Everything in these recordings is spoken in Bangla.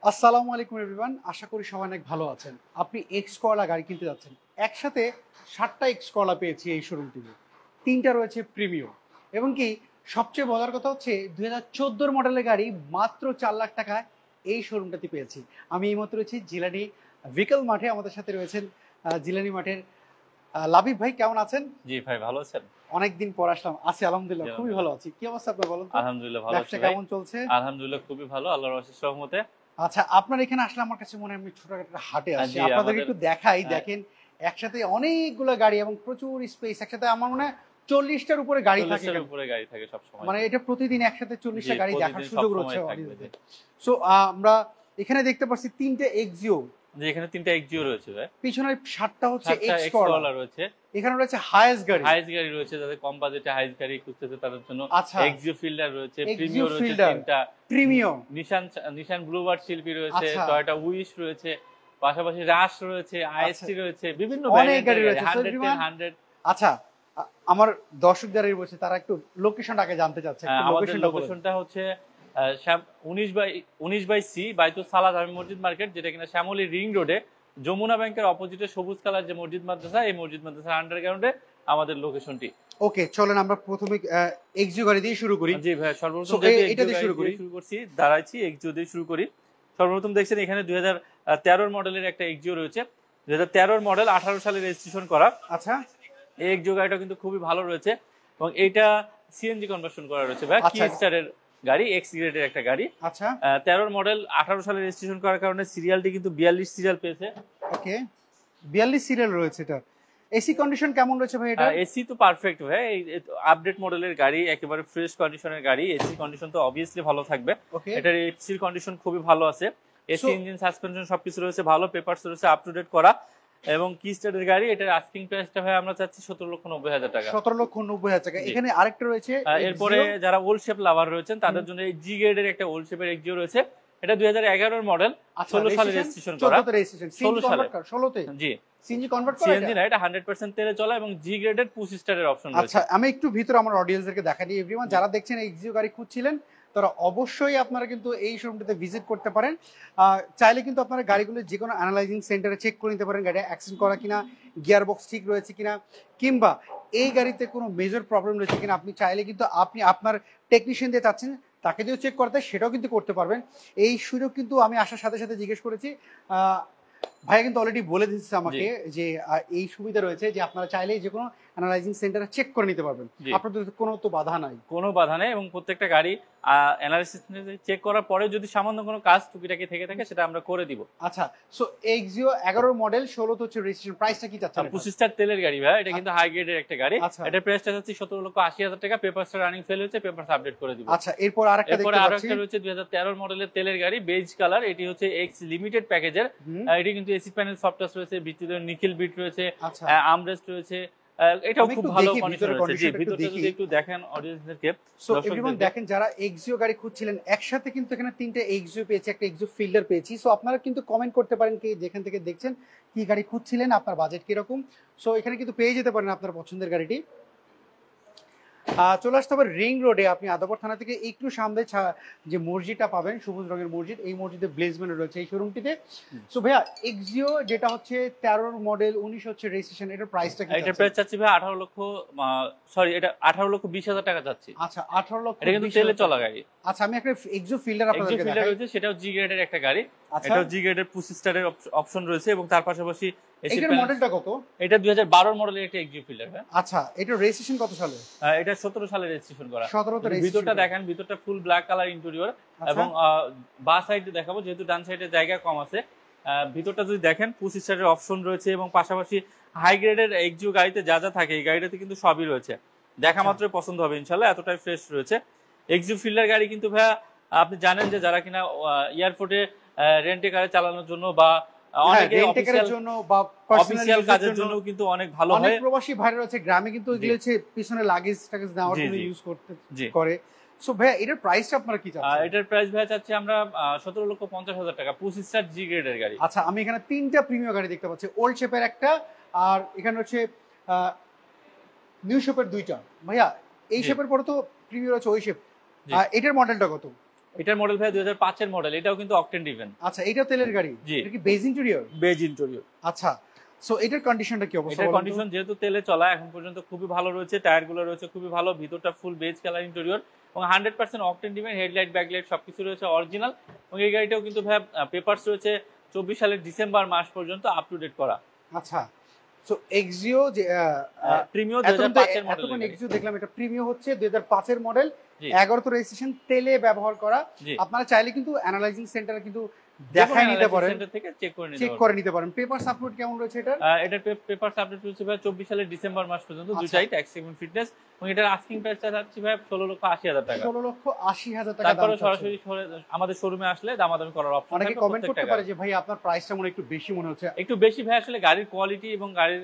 আসসালামু আলাইকুম এভরিওয়ান, আশা করি সবাই অনেক ভালো আছেন। আপনি এক্স করলা গাড়ি কিনতে যাচ্ছেন, একসাথে 7টা এক্স করলা পেয়েছি এই শোরুম থেকে। 3টা রয়েছে প্রিমিয়াম, এবং কি সবচেয়ে মজার কথা হচ্ছে 2014 মডেলের গাড়ি মাত্র 4 লাখ টাকায় এই শোরুমটাতে পেয়েছি। আমি এই মাত্র রয়েছি জিলানি ভিকেল মাঠে, আমাদের সাথে রয়েছেন জিলানি মাঠের লাবিব ভাই। কেমন আছেন? জি ভাই, ভালো আছেন? অনেকদিন পর আসলাম। আছি আলহামদুলিল্লাহ, খুবই ভালো আছি। কি অবস্থা আপনার বলুন তো? আলহামদুলিল্লাহ ভালো আছি ব্যবসা ভাই। কেমন চলছে? আলহামদুলিল্লাহ খুবই ভালো, আল্লাহর অশেষ রহমতে। আচ্ছা, আপনার এখানে আসলে আমার কাছে মনে হয় আমি ছোটখাটো একটা হাটে আসছি। জি, আপনাদেরকে আমাদের একটু দেখাই, দেখেন একসাথে অনেকগুলো গাড়ি এবং প্রচুর স্পেস। একসাথে আমার মনে হয় 40টার উপরে গাড়ি থাকে 40 এর এখানে। উপরে গাড়ি থাকে সব সময়। মানে এটা প্রতিদিন একসাথে 40টা জি, গাড়ি দেখার প্রতিদিন সুযোগ সবসময় রয়েছে থাকবে। অডিয়েন্সদের। সো আমরা এখানে দেখতে পাচ্ছি 3টে এক্সিও, জি, এখানে 3টা এক্সিও রয়েছে ভাই। পিছনের 7টা হচ্ছে 7টা এক্স এক্স করলা, করলা রয়েছে। এখানে রয়েছে হাইয়েস্ট গাড়ি, হাইস গাড়ি রয়েছে, যাদের কম বাজেটে হাইস গাড়ি খুঁজতেছে তাদের জন্য আচ্ছা এক্সিও ফিল্ডার রয়েছে, এক্সিও প্রিমিও রয়েছে ফিল্ডার, 3টা, প্রিমিয়াম, নিশান ব্লুবার্ড শিল্পী রয়েছে, আচ্ছা টয়োটা উইশ রয়েছে, পাশাপাশি রাশ রয়েছে, আইএসটি রয়েছে, বিভিন্ন অনেক ভ্যারিয়েন্টের গাড়ি গাড়ি, রয়েছে। 110 100। আচ্ছা, আমার দর্শক যারা বলছে তারা একটু লোকেশনটা আগে জানতে চাচ্ছে, একটু আমাদের লোকেশনটা বলুন। লোকেশনটা হচ্ছে 19/C বাইতুল সালাত জামে মসজিদ মার্কেট, যেটা কিনা শ্যামলী রিং রোডে যমুনা ব্যাংকের অপোজিটে সবুজ কালার যে মসজিদ মাদ্রাসা, এই মসজিদ মাদ্রাসার আন্ডারগ্রাউন্ডে আমাদের লোকেশনটি। ওকে, চলেন আমরা প্রথমে এক্সিও গাড়ি দিয়ে শুরু করি। জি ভাই, সর্বপ্রথম So, এটা দিয়ে শুরু করি। শুরু করছি, দাঁড়াইছি এক্সিও দিয়ে শুরু করি। সর্বপ্রথম দেখছেন এখানে 2013 মডেলের একটা এক্সিও রয়েছে। 2013 মডেল, 18 সালে রেজিস্ট্রেশন করা। আচ্ছা, এই এক্সিও গাড়িটা কিন্তু খুবই ভালো রয়েছে, এবং এইটা সিএনজি কনভার্সন করা রয়েছে ভাই। আচ্ছা। কিস্টারের গাড়ি, এক্স গ্রেডের একটা গাড়ি। আচ্ছা 13 মডেল, 18 সালে রেজিস্ট্রেশন করার কারণে সিরিয়ালটি কিন্তু 42 সিরিয়াল পেয়েছে। ওকে, 42 সিরিয়াল রয়েছে। এটা এসি কন্ডিশন কেমন রয়েছে ভাই? এটা এসি তো পারফেক্ট ভাই, আপডেট মডেলের গাড়ি, একেবারে ফ্রেশ কন্ডিশনের গাড়ি। এসি কন্ডিশন তো অবভিয়াসলি ভালো থাকবে। ওকে, এটার এসির কন্ডিশন খুবই ভালো আছে। এসি, So- ইঞ্জিন, সাসপেনশন সবকিছু রয়েছে ভালো, পেপারস রয়েছে আপ টু ডেট করা। এবং কিস্টারের গাড়ি, এটার আস্কিং প্রাইসটা ভাই আমরা চাচ্ছি 17,90,000 টাকা। 17,90,000 টাকা। জি। এখানে আরেকটা রয়েছে এরপরে যারা ওল্ড শেপ লাভার রয়েছেন তাদের জন্য এই জি গ্রেডের একটা ওল্ড শেপের এক্সিও রয়েছে। এটা 2011 মডেল, 16 সালে রেজিস্ট্রেশন করা। 14 রেজিস্ট্রেশন, 16 সালে। 16তে জি, সিএনজি কনভার্ট করা। সিএনজি না, এটা 100% তেলে চলা, এবং জি গ্রেডের 25 স্টারের অপশন রয়েছে। আচ্ছা, আমি একটু ভিতরে আমার অডিয়েন্সদেরকে দেখাই। এভরিওয়ান যারা দেখছেন এক্সিও গাড়ি খুঁজছিলেন, তারা অবশ্যই আপনারা কিন্তু এই শোরুমটাতে ভিজিট করতে পারেন। চাইলে কিন্তু আপনারা গাড়িগুলো যে কোনো অ্যানালাইজিং সেন্টারে চেক করে নিতে পারেন, গাড়ি অ্যাক্সিডেন্ট করা কিনা, গিয়ার বক্স ঠিক রয়েছে কিনা, কিংবা এই গাড়িতে কোনো মেজর প্রবলেম রয়েছে কিনা। আপনি চাইলে কিন্তু আপনি আপনার টেকনিশিয়ান দিয়ে চাচ্ছেন তাকে দিয়েও চেক করতে, সেটাও কিন্তু করতে পারবেন। এই সুযোগ কিন্তু আমি আসার সাথে সাথে জিজ্ঞেস করেছি, ভাইয়া কিন্তু অলরেডি বলে দিচ্ছে আমাকে যে এই সুবিধা রয়েছে যে আপনারা চাইলেই যে কোনো অ্যানালাইজিং সেন্টারে চেক করে নিতে পারবেন। জি। আপনাদের কোনো তো বাধা নাই। কোনো বাধা নেই, এবং প্রত্যেকটা গাড়ি অ্যানালিসিস চেক করার পরে যদি সামান্য কোনো কাজ টুকিটাকি থেকে থাকে সেটা আমরা করে দিব। আচ্ছা, সো এক্সিও 11 মডেল, 16 তো হচ্ছে রেজিস্ট্রেশন। প্রাইসটা কি চাচ্ছেন? 25 স্টার তেলের গাড়ি ভাই, এটা কিন্তু হাই গ্রেডের একটা গাড়ি। আচ্ছা। এটার প্রাইসটা হচ্ছে 17,80,000 টাকা। পেপারসটা রানিং ফেল হয়েছে, পেপারস আপডেট করে দিব। আচ্ছা, এরপর আরেকটা এরপরে দেখতে আরো পাচ্ছি। একটা রয়েছে 2013 মডেলের তেলের গাড়ি, বেজ কালার। এটি হচ্ছে এক্স লিমিটেড প্যাকেজের। এটি কিন্তু এসি প্যানেল সফটওয়্যার রয়েছে, ভিতরে নিকেল বিট রয়েছে, আচ্ছা, আর্মরেস্ট রয়েছে। এটাও আমি খুব একটু ভালো দেখি কন্ডিশন ভিতরের রয়েছে। জি, conditionটা একটু ভিতরটা দেখি। যদি একটু দেখেন অডিয়েন্সদেরকে, সো এভরিওয়ান দেখেন, যারা এক্সিও গাড়ি খুঁজছিলেন, একসাথে কিন্তু এখানে 3টে এক্সিও পেয়েছি, একটা এক্সিও ফিল্ডার পেয়েছি। সো আপনারা কিন্তু কমেন্ট করতে পারেন কি যেখান থেকে দেখছেন কি গাড়ি খুঁজছিলেন, আপনার বাজেট কিরকম। সো এখানে কিন্তু পেয়ে যেতে পারেন আপনার পছন্দের গাড়িটি। চলে আসতে হবে রিং রোডে। আপনি আদাবর থানা থেকে একটু সামনে যে মসজিদটা পাবেন, সবুজ রঙের মসজিদ, এই মসজিদে ব্লেজমেন্ট রয়েছে এই শোরুমটিতে। সো ভাইয়া, এক্সিও যেটা হচ্ছে 13 মডেল, 19 হচ্ছে রেজিস্ট্রেশন, এটার প্রাইসটা কি? এটার প্রাইস চাচ্ছি ভাই 18 লক্ষ, সরি এটা 18,20,000 টাকা চাচ্ছি। আচ্ছা, 18 লক্ষ। এটা কিন্তু তেলে চলা গাড়ি। আচ্ছা, আমি একটা এক্সিও ফিল্ডার এক্সিও আপনাদেরকে ফিল্ডার দেখাই। রয়েছে, সেটাও জি গ্রেডের একটা গাড়ি। আচ্ছা, এটাও জি গ্রেডের 25 স্টারের অপশন রয়েছে, এবং তার পাশাপাশি এসি এটার প্যানেল। মডেলটা কত? এটা 2012 মডেলের একটা এক্সিও ফিল্ডার। হ্যাঁ, আচ্ছা, এটা রেজিস্ট্রেশন কত সালে? এটা 17 সালে রেজিস্ট্রেশন করা। 17 তে রেজিস্ট্রেশন। ভিতরটা দেখেন, ভিতরটা ফুল ব্ল্যাক কালার ইন্টেরিয়র, এবং বা সাইড দেখাবো যেহেতু ডান সাইডে জায়গা কম আছে। ভিতরটা যদি দেখেন 25 স্টারের অপশন রয়েছে, এবং পাশাপাশি হাই গ্রেডের এক্সিও গাড়িতে যা যা থাকে এই গাড়িটাতে কিন্তু সবই রয়েছে। দেখা মাত্রই পছন্দ হবে ইনশাল্লাহ, এতটাই ফ্রেশ রয়েছে। এক্সিও ফিল্ডার গাড়ি কিন্তু ভাইয়া আপনি জানেন যে যারা কিনা এয়ারপোর্টে রেন্টে কারে চালানোর জন্য বা অনেকে রেন্টেকারের জন্য বা অফিসিয়াল কাজের জন্য কিন্তু অনেক ভালো হয়। অনেক প্রবাসী ভাইরা রয়েছে গ্রামে, কিন্তু এগুলো হচ্ছে পিছনে লাগেজ টাগেজ নেওয়ার জন্য ইউজ করতে করে। সো ভাইয়া, এটার প্রাইসটা আপনারা কি চাচ্ছেন? এটার প্রাইস ভাইয়া চাচ্ছি আমরা 17,50,000 টাকা, 25 স্টার জি গ্রেডের গাড়ি। আচ্ছা, আমি এখানে 3টা প্রিমিয়াম গাড়ি দেখতে পাচ্ছি। ওল্ড শেপের একটা, আর এখানে হচ্ছে নিউ শেপের 2টা। ভাইয়া, এই শেপের পরে তো প্রিমিয়াম আছে, ওই শেপ। এটার মডেলটা কত? এটার মডেল ভাই 2005 এর মডেল, এটাও কিন্তু অকটেন ডিভেন। আচ্ছা, এটাও তেলের গাড়ি? জি। এটা কি বেজ ইন্টেরিয়র? Beige interior. আচ্ছা, সো এটার কন্ডিশনটা কি অবস্থা? এটার কন্ডিশন যেহেতু তেলে চলা এখন পর্যন্ত খুবই ভালো রয়েছে, টায়ার গুলো রয়েছে খুবই ভালো, ভিতরটা ফুল বেজ কালার ইন্টেরিয়র এবং 100% অকটেন ডিভেন, হেডলাইট ব্যাকলাইট সবকিছু রয়েছে অরিজিনাল। এবং এই গাড়িটাও কিন্তু ভাই পেপারস রয়েছে 24 সালের ডিসেম্বর মাস পর্যন্ত আপ টু ডেট করা। আচ্ছা, সো এক্সিও যে প্রিমিও 2005 এর মডেল। এখন এক্সিও দেখলাম এটা প্রিমিও হচ্ছে 2005 এর মডেল, 11 তো রেজিস্ট্রেশন, তেলে ব্যবহার করা। আপনারা চাইলে কিন্তু অ্যানালাইজিং সেন্টারে কিন্তু দেখাই নিতে পারেন, সেন্টার থেকে চেক করে নিতে পারেন। পেপারস আপলোড কেমন রয়েছে এটা? এটার পেপারস আপডেট হচ্ছে ভাই 24 সালের ডিসেম্বর মাস পর্যন্ত, দুটাই ট্যাক্স এবং ফিটনেস। এবং এটার আস্কিং প্রাইসটা যাচ্ছে ভাই 16,80,000 টাকা। 16,80,000 টাকা। তারপরে সরাসরি আমাদের শোরুমে আসলে দামাদামি করার অপশন থাকে। অনেকে কমেন্ট করতে পারে যে ভাই আপনার প্রাইসটা মনে একটু বেশি মনে হচ্ছে। একটু বেশি ভাই, আসলে গাড়ির কোয়ালিটি এবং গাড়ির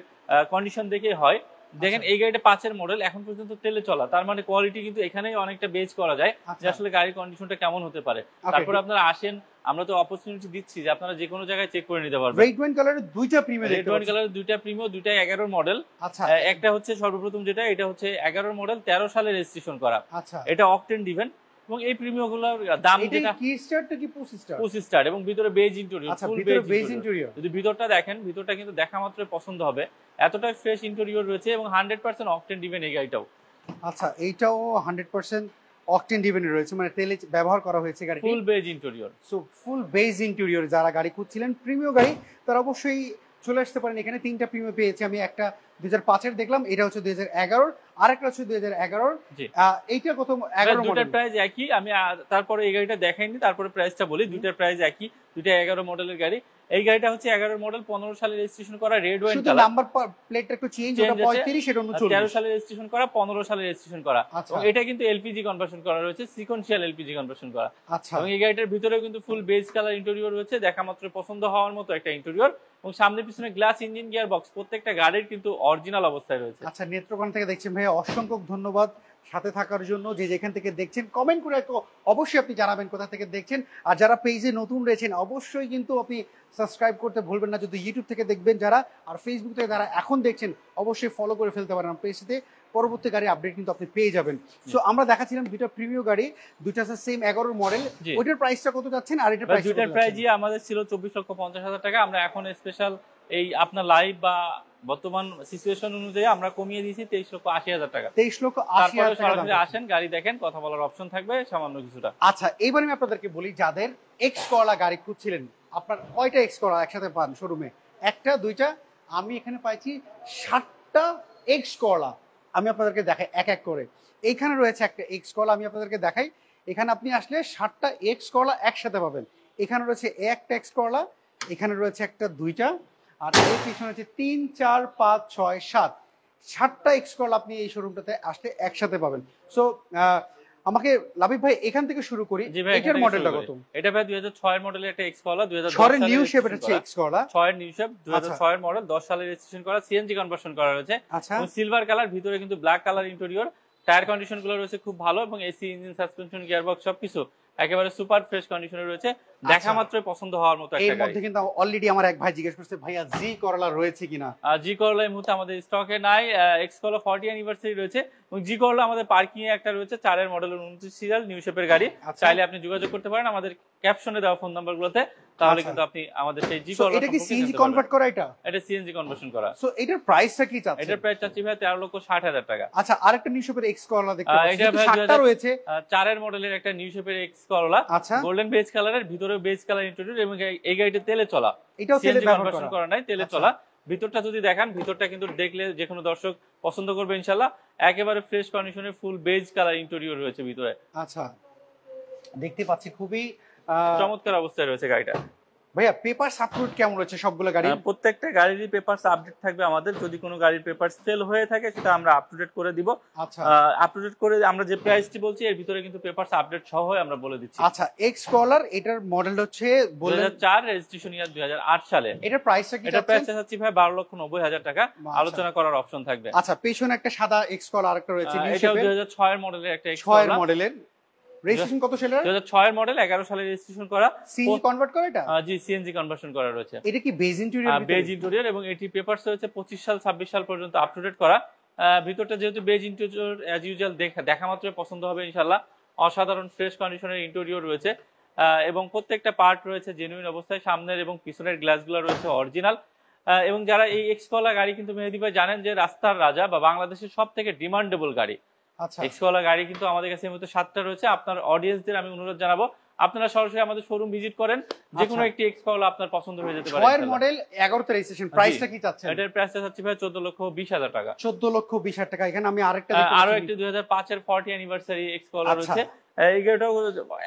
কন্ডিশন দেখে হয়। দেখেন এই গাড়িটা 5 এর মডেল, এখন পর্যন্ত তেলে চলা, তার মানে কোয়ালিটি কিন্তু এখানেই অনেকটা বেজ করা যায় যে আসলে গাড়ির কন্ডিশনটা কেমন হতে পারে। তারপরে আপনারা আসেন, আমরা তো অপরচুনিটি দিচ্ছি যে আপনারা যে কোনো জায়গায় চেক করে নিতে পারবেন। রেড ওয়াইন কালারের দুইটা প্রিমিয়ার, রেড ওয়াইন কালারের দুইটা প্রিমিয়ার, দুইটা 11 মডেল। আচ্ছা, একটা হচ্ছে সর্বপ্রথম যেটা, এটা হচ্ছে 11 মডেল, 13 সালে রেজিস্ট্রেশন করা। আচ্ছা, এটা অকটেন ডিভেন এবং এই প্রিমিয়ামগুলোর দাম যেটা কি স্টার তো কি পুশ স্টার এবং ভিতরে বেজ ইন্টেরিয়র, আচ্ছা, ফুল ভিতরে বেজ ইন্টেরিয়র। যদি ভিতরটা দেখেন, ভিতরটা কিন্তু দেখা মাত্র পছন্দ হবে, এতটা ফ্রেশ ইন্টেরিয়র রয়েছে এবং 100% অকটেন ডিভেন এই গাড়িটাও। আচ্ছা, এইটাও 100% অকটেন ডিভেনের রয়েছে, মানে তেলে ব্যবহার করা হয়েছে গাড়িটি, full beige interior. So full beige interior যারা গাড়ি খুঁজছিলেন প্রিমিয়াম গাড়ি, তারা অবশ্যই চলে আসতে পারেন এখানে। তিনটা প্রিমিয়াম পেয়েছি আমি, একটা 2005 এর দেখলাম, এটা হচ্ছে 2011, আরেকটা হচ্ছে 2011। এইটা কত? 11 মডেল। দুটার প্রাইস একই। আমি তারপরে এই গাড়িটা দেখাইনি, তারপরে প্রাইসটা বলি। দুটার প্রাইস একই, দুটা 11 মডেলের গাড়ি। এই গাড়িটা হচ্ছে 11 মডেল, 15 সালে রেজিস্ট্রেশন করা, রেড ওয়াইন কালার। নাম্বার প্লেটটা একটু চেঞ্জ, ওটা 35, এটা 39। 13 সালে রেজিস্ট্রেশন করা, 15 সালে রেজিস্ট্রেশন করা। আচ্ছা, এবং এটা কিন্তু এলপিজি কনভার্সন করা রয়েছে, সিকোয়েন্সিয়াল এলপিজি কনভার্সন করা। আচ্ছা, এবং এই গাড়িটার ভিতরেও কিন্তু ফুল বেজ কালার ইন্টেরিয়র রয়েছে, দেখা মাত্র পছন্দ হওয়ার মতো একটা ইন্টেরিয়র। এবং সামনে পিছনে গ্লাস, ইঞ্জিন, গিয়ার বক্স প্রত্যেকটা গাড়ির কিন্তু অরিজিনাল অবস্থায় রয়েছে। আচ্ছা, নেত্রকোনা থেকে দেখছেন ভাই, অসংখ্য ধন্যবাদ সাথে থাকার জন্য। যে যেখান থেকে দেখছেন কমেন্ট করে অবশ্যই আপনি জানাবেন কোথা থেকে দেখছেন। আর যারা পেজে নতুন রয়েছেন অবশ্যই কিন্তু আপনি সাবস্ক্রাইব করতে ভুলবেন না, যদি ইউটিউব থেকে দেখবেন যারা, আর ফেসবুক থেকে যারা এখন দেখছেন অবশ্যই ফলো করে ফেলতে পারেন পেজটিতে, পরবর্তী গাড়ি আপডেট কিন্তু আপনি পেয়ে যাবেন। সো আমরা দেখাচ্ছিলাম দুইটা প্রিমিয়াম গাড়ি, দুইটা সেম 11 মডেল। ওইটার প্রাইসটা কত যাচ্ছেন আর এটার প্রাইস? দুইটার প্রাইস আমাদের ছিল 24,50,000 টাকা। আমরা এখন স্পেশাল এই আপনার লাইভ বা বর্তমান সিচুয়েশন অনুযায়ী আমরা কমিয়ে দিয়েছি 23,80,000 টাকা। 23,80,000 টাকা। সরাসরি আসেন, গাড়ি দেখেন, কথা বলার অপশন থাকবে সামান্য কিছুটা। আচ্ছা, এইবার আমি আপনাদেরকে বলি, যাদের এক্স করলা গাড়ি খুঁজছিলেন, আপনার কয়টা এক্স করলা একসাথে পান শোরুমে? একটা, দুইটা? আমি এখানে পাইছি 7টা এক্স করলা। আমি আপনাদেরকে দেখাই এক এক করে। এইখানে রয়েছে একটা এক্স করলা, আমি আপনাদেরকে দেখাই। এখানে আপনি আসলে 7টা এক্স করলা একসাথে পাবেন। এখানে রয়েছে একটা এক্স করলা, এখানে রয়েছে একটা, দুইটা, আর এর পিছনে হচ্ছে 3, 4, 5, 6, 7, 7টা এক্স করলা আপনি এই শোরুমটাতে আসলে একসাথে পাবেন। সো আমাকে লাবিব ভাই এখান থেকে শুরু করি, এটার মডেলটা কত? এটা ভাই 2006 এর মডেলের একটা এক্স করলা, 2006 এর নিউ শেপ, এটা হচ্ছে এক্স করলা 6 এর নিউ শেপ, 2006 এর মডেল, 10 সালে রেজিস্ট্রেশন করা, সিএনজি কনভার্সন করা রয়েছে। আচ্ছা, এবং সিলভার কালার, ভিতরে কিন্তু black colour interior. Tyre condition গুলো রয়েছে খুব ভালো এবং এসি, ইঞ্জিন, সাসপেনশন, গিয়ারবক্স সবকিছু একেবারে সুপার ফ্রেশ কন্ডিশনে রয়েছে, দেখা মাত্রই পছন্দ হওয়ার মতো একটা গাড়ি। এর মধ্যে কিন্তু অলরেডি আমার এক ভাই জিজ্ঞেস করছে ভাইয়া জি করলা রয়েছে কিনা। জি করলা এই মুহূর্তে আমাদের স্টকে নাই, এক্স করলা 40 অ্যানিভার্সারি রয়েছে এবং জি করলা আমাদের পার্কিং এ একটা রয়েছে, 4 এর মডেল, 29 সিরিয়াল, নিউ শেপের গাড়ি। চাইলে আপনি যোগাযোগ করতে পারেন আমাদের ক্যাপশনে দেওয়া ফোন নাম্বারগুলোতে, তাহলে কিন্তু আপনি আমাদের সেই জি করলা। এটা কি সিএনজি কনভার্ট করা? এটা সিএনজি কনভার্সন করা। সো এটার প্রাইসটা কি চাচ্ছেন? এটার প্রাইস চাচ্ছি ভাই 13,60,000 টাকা। আচ্ছা, আরেকটা নিউ শেপের এক্স করলা দেখতে পাচ্ছি, এটা ভাই 7টা রয়েছে, 4 এর মডেলের একটা নিউ শেপের এক্স করলা। আচ্ছা, গোল্ডেন বেজ কালারের, ভিতরে বেজ কালার ইন্টেরিয়র এবং এই গাড়িটা তেলে চলা, এটাও তেলে ব্যবহার করা নাই, তেলে চলা। ভিতরটা যদি দেখান, ভিতরটা কিন্তু দেখলে যে কোনো দর্শক পছন্দ করবে ইনশাআল্লাহ। একেবারে ফ্রেশ কন্ডিশনে ফুল বেজ কালার ইন্টেরিয়র রয়েছে ভিতরে। আচ্ছা, দেখতে পাচ্ছি খুবই চমৎকার অবস্থায় রয়েছে গাড়িটা। ভাইয়া পেপারস আপলোড কেমন রয়েছে সবগুলো গাড়ি? প্রত্যেকটা গাড়িরই পেপারস আপডেট থাকবে আমাদের। যদি কোনো গাড়ির পেপারস সেল হয়ে থাকে সেটা আমরা আপ টু ডেট করে দিব। আচ্ছা, আপ টু ডেট করে আমরা যে প্রাইসটি বলছি এর ভিতরে কিন্তু পেপারস আপডেট সহ আমরা বলে দিচ্ছি। আচ্ছা, এক্স কলার, এটার মডেল হচ্ছে 2004, রেজিস্ট্রেশন ইয়ার 2008 সালে। এটার প্রাইসটা কি? এটার প্রাইস চাচ্ছি ভাই 12,90,000 টাকা, আলোচনা করার অপশন থাকবে। আচ্ছা, পেছনে একটা সাদা এক্স কলার আরেকটা রয়েছে, এটাও 2006 এর মডেলের একটা এক্স 6 এর মডেলের, রেজিস্ট্রেশন কত সালের? 2006 এর মডেল, 11 সালে রেজিস্ট্রেশন করা। সিএনজি কনভার্ট করা এটা? জি, সিএনজি কনভার্সন করা রয়েছে। এটা কি বেজ ইন্টেরিয়র? বেজ ইন্টেরিয়র এবং এটি পেপারস রয়েছে 25 সাল 26 সাল পর্যন্ত আপ টু ডেট করা। ভিতরটা যেহেতু বেজ ইন্টেরিয়র, অ্যাজ ইউজুয়াল দেখা মাত্রই পছন্দ হবে ইনশাআল্লাহ। অসাধারণ ফ্রেশ কন্ডিশনের ইন্টেরিয়র রয়েছে এবং প্রত্যেকটা পার্ট রয়েছে জেনুইন অবস্থায়, সামনের এবং পিছনের গ্লাসগুলো রয়েছে অরিজিনাল। এবং যারা এই এক্সকলা গাড়ি কিন্তু মেহেদী ভাই জানেন যে রাস্তার রাজা বা বাংলাদেশের সব থেকে ডিমান্ডেবল গাড়ি। আচ্ছা, এক্সকলা গাড়ি কিন্তু আমাদের কাছে এই মুহূর্তে 7টা রয়েছে। আপনার অডিয়েন্সদের আমি অনুরোধ জানাবো আপনারা সরাসরি আমাদের শোরুম ভিজিট করেন, যে কোনো একটি এক্সকলা আপনার পছন্দ হয়ে যেতে পারে। 6 এর মডেল 11 তে রেজিস্ট্রেশন, প্রাইসটা কি চাচ্ছেন? এটার প্রাইসটা চাচ্ছি ভাই 14,20,000 টাকা। 14,20,000 টাকা। এখানে আমি আরেকটা আরো একটি 2005 এর 40 অ্যানিভার্সারি এক্সকলা রয়েছে। এই গাড়িটাও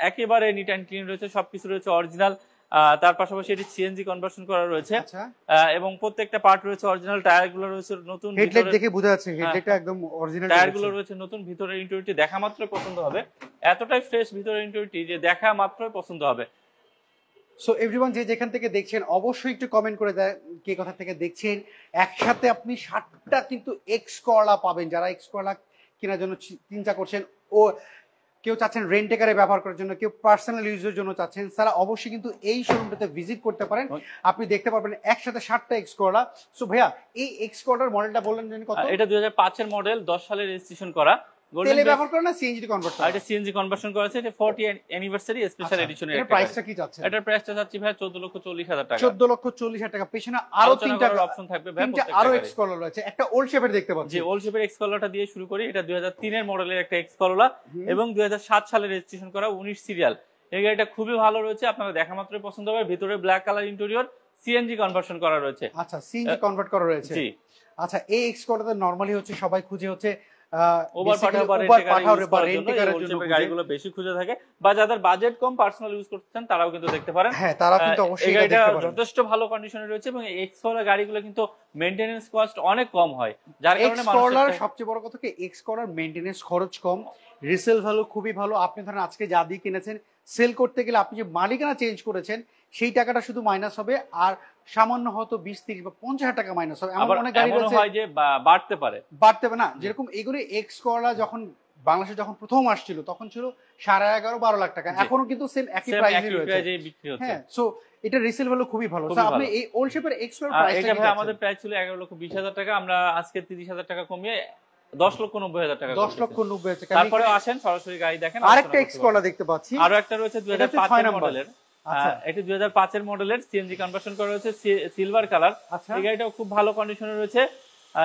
একেবারে নিট অ্যান্ড ক্লিন রয়েছে, সবকিছু রয়েছে অরিজিনাল। তার পাশাপাশি এটি সিএনজি কনভার্সন করা রয়েছে এবং প্রত্যেকটা পার্ট রয়েছে অরিজিনাল। টায়ার গুলো রয়েছে নতুন, হেডলাইট দেখে বোঝা যাচ্ছে হেডলাইটটা একদম অরিজিনাল। টায়ার গুলো রয়েছে নতুন, ভিতরের ইন্টেরিয়রটি দেখা মাত্র পছন্দ হবে, এতটাই ফ্রেশ ভিতরের ইন্টেরিয়রটি যে দেখা মাত্রই পছন্দ হবে। সো এভরিওয়ান যে যেখান থেকে দেখছেন অবশ্যই একটু কমেন্ট করে দেয় কে কোথা থেকে দেখছেন। একসাথে আপনি 7টা কিন্তু এক্সকলা পাবেন। যারা এক্সকলা কেনার জন্য চিন্তা করছেন, ও কেউ চাচ্ছেন রেন্টে কারে ব্যবহার করার জন্য, কেউ পার্সোনাল ইউজের জন্য চাচ্ছেন, তারা অবশ্যই কিন্তু এই শোরুমটাতে ভিজিট করতে পারেন। আপনি দেখতে পারবেন একসাথে 7টা এক্সকলা। সো ভাইয়া এই এক্সকলার মডেলটা বললেন জানি কত? এটা 2005 এর মডেল, 10 সালে রেজিস্ট্রেশন করা। তেলে ব্যবহার করে না সিএনজি কনভার্ট করা? এটা সিএনজি কনভার্সন করেছে। এটা 40 অ্যানিভার্সারি স্পেশাল এডিশনের। এর প্রাইসটা কি যাচ্ছে? এটার প্রাইসটা যাচ্ছে ভাই 14,40,000 টাকা। 14,40,000 টাকা। পেছনে আরো 3টা অপশন থাকবে ভাই, প্রত্যেকটা আরো এক্সকলা রয়েছে। একটা ওল্ড শেপের দেখতে পাচ্ছি। জি, ওল্ড শেপের এক্সকলাটা দিয়ে শুরু করি। এটা 2003 এর মডেলের একটা এক্সকলা এবং 2007 সালে রেজিস্ট্রেশন করা, 19 সিরিয়াল। এই গাড়িটা খুবই ভালো রয়েছে, আপনারা দেখা মাত্রই পছন্দ হবে। ভিতরে black colour interior, CNG conversion করা রয়েছে। আচ্ছা, সিএনজি কনভার্ট করা রয়েছে। জি। আচ্ছা, এই এক্সকলাতে নরমালি হচ্ছে সবাই খুঁজে হচ্ছে গাড়িগুলো বেশি খুঁজে থাকে, বা যাদের বাজেট কম পার্সোনাল ইউজ করতেছেন তারাও কিন্তু দেখতে পারেন। হ্যাঁ, তারা কিন্তু অবশ্যই এটা যথেষ্ট ভালো কন্ডিশনে রয়েছে এবং এক্সকলা গাড়িগুলো কিন্তু মেইনটেনেন্স কস্ট অনেক কম হয়, যার কারণে এক্সকলার সবচেয়ে বড় কথা কি এক্সকলার মেইনটেনেন্স খরচ কম, রিসেল ভ্যালু খুবই ভালো। আপনি ধরেন আজকে যা দিয়ে কিনেছেন, সেল করতে গেলে আপনি যে মালিকানা চেঞ্জ করেছেন সেই টাকাটা শুধু মাইনাস হবে, আর সামান্য হয়তো 20-30 বা 50,000 টাকা মাইনাস হবে। এমন অনেক গাড়ি রয়েছে হয় যে বাড়তে পারে না। যেরকম এইগুলো এক্সকলা যখন বাংলাদেশে যখন প্রথম আসছিল তখন ছিল 11.5-12 লাখ টাকা, এখনো কিন্তু সেম একই প্রাইসে রয়েছে। হ্যাঁ, সো এটা রিসেল ভ্যালু খুবই ভালো। আপনি এই ওল্ড শেপের এক্সকলার প্রাইসটা কি? আমাদের প্রাইস ছিল 11,20,000 টাকা, আমরা আজকে 30,000 টাকা কমিয়ে 10,90,000 টাকা। 10,90,000 টাকা। তারপরে আসেন সরাসরি গাড়ি দেখেন। আরেকটা এক্সকলা দেখতে পাচ্ছি, আরো একটা রয়েছে 2005 এর মডেলের। এটি 2005 এর মডেলের, সিএনজি কনভার্সন করা হয়েছে, সিলভার কালার। এই গাড়িটাও খুব ভালো কন্ডিশনে রয়েছে।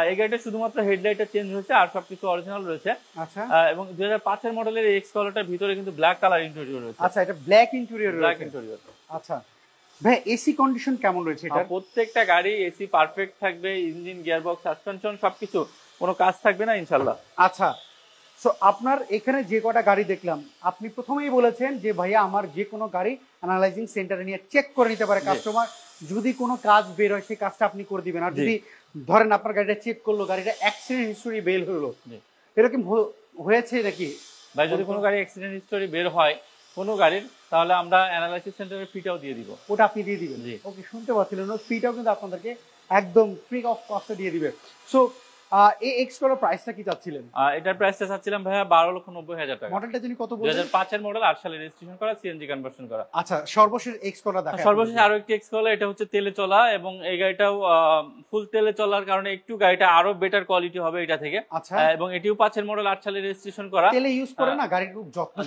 এই গাড়িটা শুধুমাত্র হেডলাইটটা চেঞ্জ হয়েছে, আর সবকিছু অরিজিনাল রয়েছে। আচ্ছা, এবং 2005 এর মডেলের এই এক্সকলাটার ভিতরে কিন্তু ব্ল্যাক কালার ইন্টেরিয়র রয়েছে। আচ্ছা, এটা ব্ল্যাক ইন্টেরিয়র রয়েছে। আচ্ছা ভাই, এসি কন্ডিশন কেমন রয়েছে এটা? প্রত্যেকটা গাড়ি এসি পারফেক্ট থাকবে, ইঞ্জিন, গিয়ারবক্স, সাসপেনশন সবকিছু, কোনো কাজ থাকবে না ইনশাআল্লাহ। আচ্ছা, সো আপনার এখানে যে কটা গাড়ি দেখলাম, আপনি প্রথমেই বলেছেন যে ভাইয়া আমার যে কোনো গাড়ি অ্যানালাইজিং সেন্টারে নিয়ে চেক করে নিতে পারে কাস্টমার, যদি কোনো কাজ বের হয় সেই কাজটা আপনি করে দিবেন। আর যদি ধরেন আপনার গাড়িটা চেক করলো, গাড়িটা অ্যাক্সিডেন্ট হিস্টোরি বের হলো, এরকম হয়েছে নাকি ভাই? যদি কোনো গাড়ি অ্যাক্সিডেন্ট হিস্টোরি বের হয় কোনো গাড়ির, তাহলে আমরা অ্যানালাইসিস সেন্টারের ফিটাও দিয়ে দিব। ওটা আপনি দিয়ে দিবেন? ওকে, শুনতে পাচ্ছিলেন, ফিটাও কিন্তু আপনাদেরকে একদম ফ্রি অফ কস্টে দিয়ে দিবে। সো এই এক্সকলার প্রাইসটা কি চাচ্ছিলেন? এটার প্রাইসটা চাচ্ছিলাম ভাইয়া 12,90,000 টাকা। মডেলটা যিনি কত বলছেন? 2005 এর মডেল, 8 সালে রেজিস্ট্রেশন করা, সিএনজি কনভার্সন করা। আচ্ছা, সর্বশেষ এক্সকলা দেখাই। সর্বশেষ আরো একটি এক্সকলা, এটা হচ্ছে তেলে চলা, এবং এই গাড়িটাও ফুল তেলে চলার কারণে একটু গাড়িটা আরো বেটার কোয়ালিটি হবে এটা থেকে। আচ্ছা, এবং এটিও 5 এর মডেল, 8 সালে রেজিস্ট্রেশন করা। তেলে ইউজ করে না, গাড়ি খুব যত্ন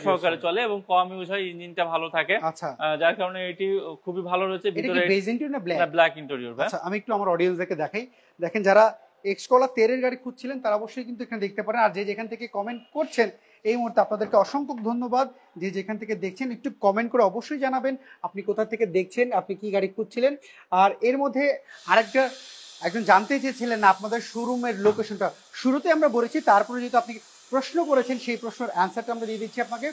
সহকারে চলে এবং কম ইউজ হয়, ইঞ্জিনটা ভালো থাকে। আচ্ছা, যার কারণে এটি খুবই ভালো রয়েছে। ভিতরে বেজ ইন্টেরিয়র না ব্ল্যাক ইন্টেরিয়র। আচ্ছা, আমি একটু আমার অডিয়েন্সদেরকে দেখাই। দেখেন, যারা এক্সকলা 13 গাড়ি খুঁজছিলেন তারা অবশ্যই কিন্তু এখানে দেখতে পারেন। আর যে যেখান থেকে কমেন্ট করছেন এই মুহূর্তে আপনাদেরকে অসংখ্য ধন্যবাদ। যে যেখান থেকে দেখছেন একটু কমেন্ট করে অবশ্যই জানাবেন আপনি কোথা থেকে দেখছেন, আপনি কি গাড়ি খুঁজছিলেন। আর এর মধ্যে আরেকটা একজন জানতে চেয়েছিলেন না আপনাদের শোরুমের লোকেশনটা, শুরুতে আমরা বলেছি, তারপরে যেহেতু আপনি প্রশ্ন করেছেন সেই প্রশ্নের অ্যান্সারটা আমরা দিয়ে দিচ্ছি আপনাকে।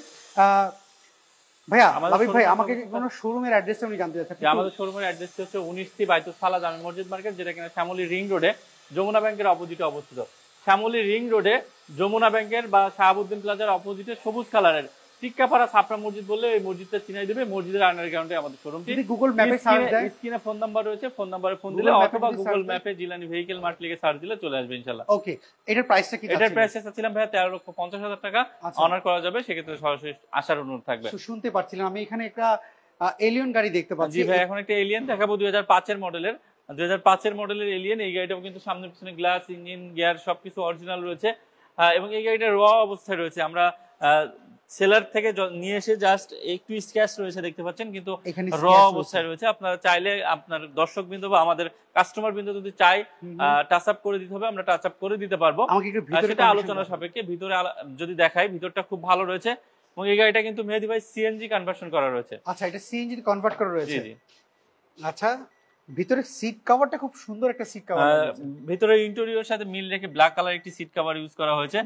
ভাইয়া, লাবিব ভাই, আমাকে কোন শোরুমের অ্যাড্রেসটা আমি জানতে চাচ্ছি। আমাদের শোরুমের অ্যাড্রেসটা হচ্ছে 19 বাইতুল সালা জামে মসজিদ মার্কেট, যেটা কিনা শ্যামলী রিং রোডে যমুনা ব্যাংকের অপোজিটে অবস্থিত। শ্যামলী রিং রোডে যমুনা ব্যাংকের বা শাহাবুদ্দিন প্লাজার অপোজিটে সবুজ কালারের টিক্কাপাড়া ছাপড়া মসজিদ বললে এই মসজিদটা চিনাই দেবে। মসজিদের আন্ডার গ্রাউন্ডে আমাদের শোরুমটি। গুগল ম্যাপে সার্চ দেন, স্ক্রিনে ফোন নাম্বার রয়েছে, ফোন নাম্বারে ফোন দিলে অথবা গুগল ম্যাপে জিলানি ভেহিকল মার্ট লিখে সার্চ দিলে চলে আসবে ইনশাআল্লাহ। ওকে, এটার প্রাইসটা কি? এটার প্রাইসটা চাচ্ছিলাম ভাই 13,50,000 টাকা। অনার করা যাবে, সেক্ষেত্রে সরাসরি আসার অনুরোধ থাকবে। শুনতে পাচ্ছিলাম, আমি এখানে একটা এলিয়ন গাড়ি দেখতে পাচ্ছি। জি ভাই, এখন একটা এলিয়ন দেখাবো 2005 এর মডেলের। 2005 এর মডেলের এলিয়ন। এই গাড়িটাও কিন্তু সামনে পিছনে গ্লাস, ইঞ্জিন, গিয়ার সবকিছু অরিজিনাল রয়েছে এবং এই গাড়িটা র অবস্থায় রয়েছে। আমরা সেলার থেকে নিয়ে এসে জাস্ট একটু স্ক্র্যাচ রয়েছে দেখতে পাচ্ছেন, কিন্তু এখানে র scratch অবস্থায় রয়েছে। আপনারা চাইলে আপনার দর্শক বিন্দু বা আমাদের কাস্টমার বিন্দু যদি চাই টাচ আপ করে দিতে হবে, আমরা টাচ আপ করে দিতে পারবো। আমাকে একটু ভিতরে সেটা আলোচনা সাপেক্ষে। ভিতরে যদি দেখাই, ভিতরটা খুব ভালো রয়েছে এবং এই গাড়িটা কিন্তু মেহেদী ভাই সিএনজি কনভার্সন করা রয়েছে। আচ্ছা, এটা সিএনজি কনভার্ট করা রয়েছে। জি জি। আচ্ছা, ভিতরে সিট কভারটা খুব সুন্দর একটা সিট কভার। ভিতরে ইন্টেরিয়র সাথে মিল রেখে ব্ল্যাক কালার একটি সিট কভার ইউজ করা হয়েছে।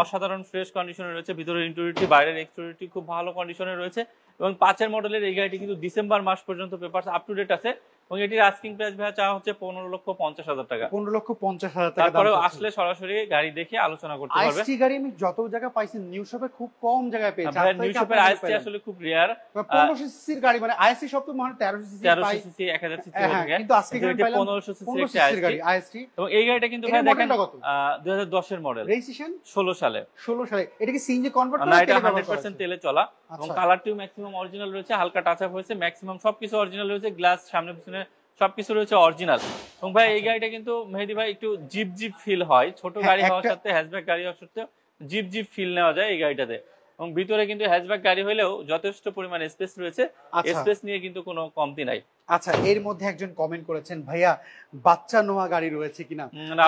অসাধারণ ফ্রেশ কন্ডিশনে রয়েছে। ভিতরে ইন্টেরিয়রটি, বাইরের এক্সটেরিয়রটি খুব ভালো কন্ডিশনে রয়েছে এবং 5 মডেলের এই গাড়িটি কিন্তু ডিসেম্বর মাস পর্যন্ত পেপারস আপ টু ডেট আছে এবং এটির আস্কিং প্রাইস ভাই চাওয়া হচ্ছে 15,50,000 টাকা। 15,50,000 টাকা। তারপরে আসলে সরাসরি গাড়ি দেখে আলোচনা করতে পারবে। আইএসটি গাড়ি আমি যত জায়গায় পাইছি নিউ শপে খুব কম জায়গায় পেয়েছি। নিউ শপের আইএসটি আসলে খুব রেয়ার। 1500 সিসির গাড়ি, মানে আইএসটি সব তো মানে 1300 সিসি 1300 সিসি 1000 সিসি হয়ে থাকে, কিন্তু আজকে গাড়ি পাইলাম 1500 সিসির গাড়ি আইএসটি। এবং এই গাড়িটা কিন্তু ভাই দেখেন 2010 এর মডেল, রেজিস্ট্রেশন 16 সালে। এটা কি সিএনজি কনভার্ট করা? না, এটা 100% তেলে চলা এবং কালারটিও ম্যাক্সিমাম অরিজিনাল রয়েছে, হালকা টাচ আপ হয়েছে, ম্যাক্সিমাম সবকিছু অরিজিনাল রয়েছে, গ্লাস সামনে পিছনে সবকিছু রয়েছে অরিজিনাল। এবং ভাই এই গাড়িটা কিন্তু মেহেদী ভাই একটু জিপ জিপ ফিল হয়, ছোট গাড়ি হওয়ার সাথে হ্যাচব্যাক গাড়ি হওয়ার সাথে জিপ জিপ ফিল নেওয়া যায় এই গাড়িটাতে। এবং ভিতরে কিন্তু হ্যাচব্যাক গাড়ি হলেও যথেষ্ট পরিমাণ স্পেস রয়েছে, স্পেস নিয়ে কিন্তু কোনো কমতি নাই। আচ্ছা, এর মধ্যে একজন কমেন্ট করেছেন, ভাইয়া বাচ্চা নোয়া গাড়ি রয়েছে কিনা?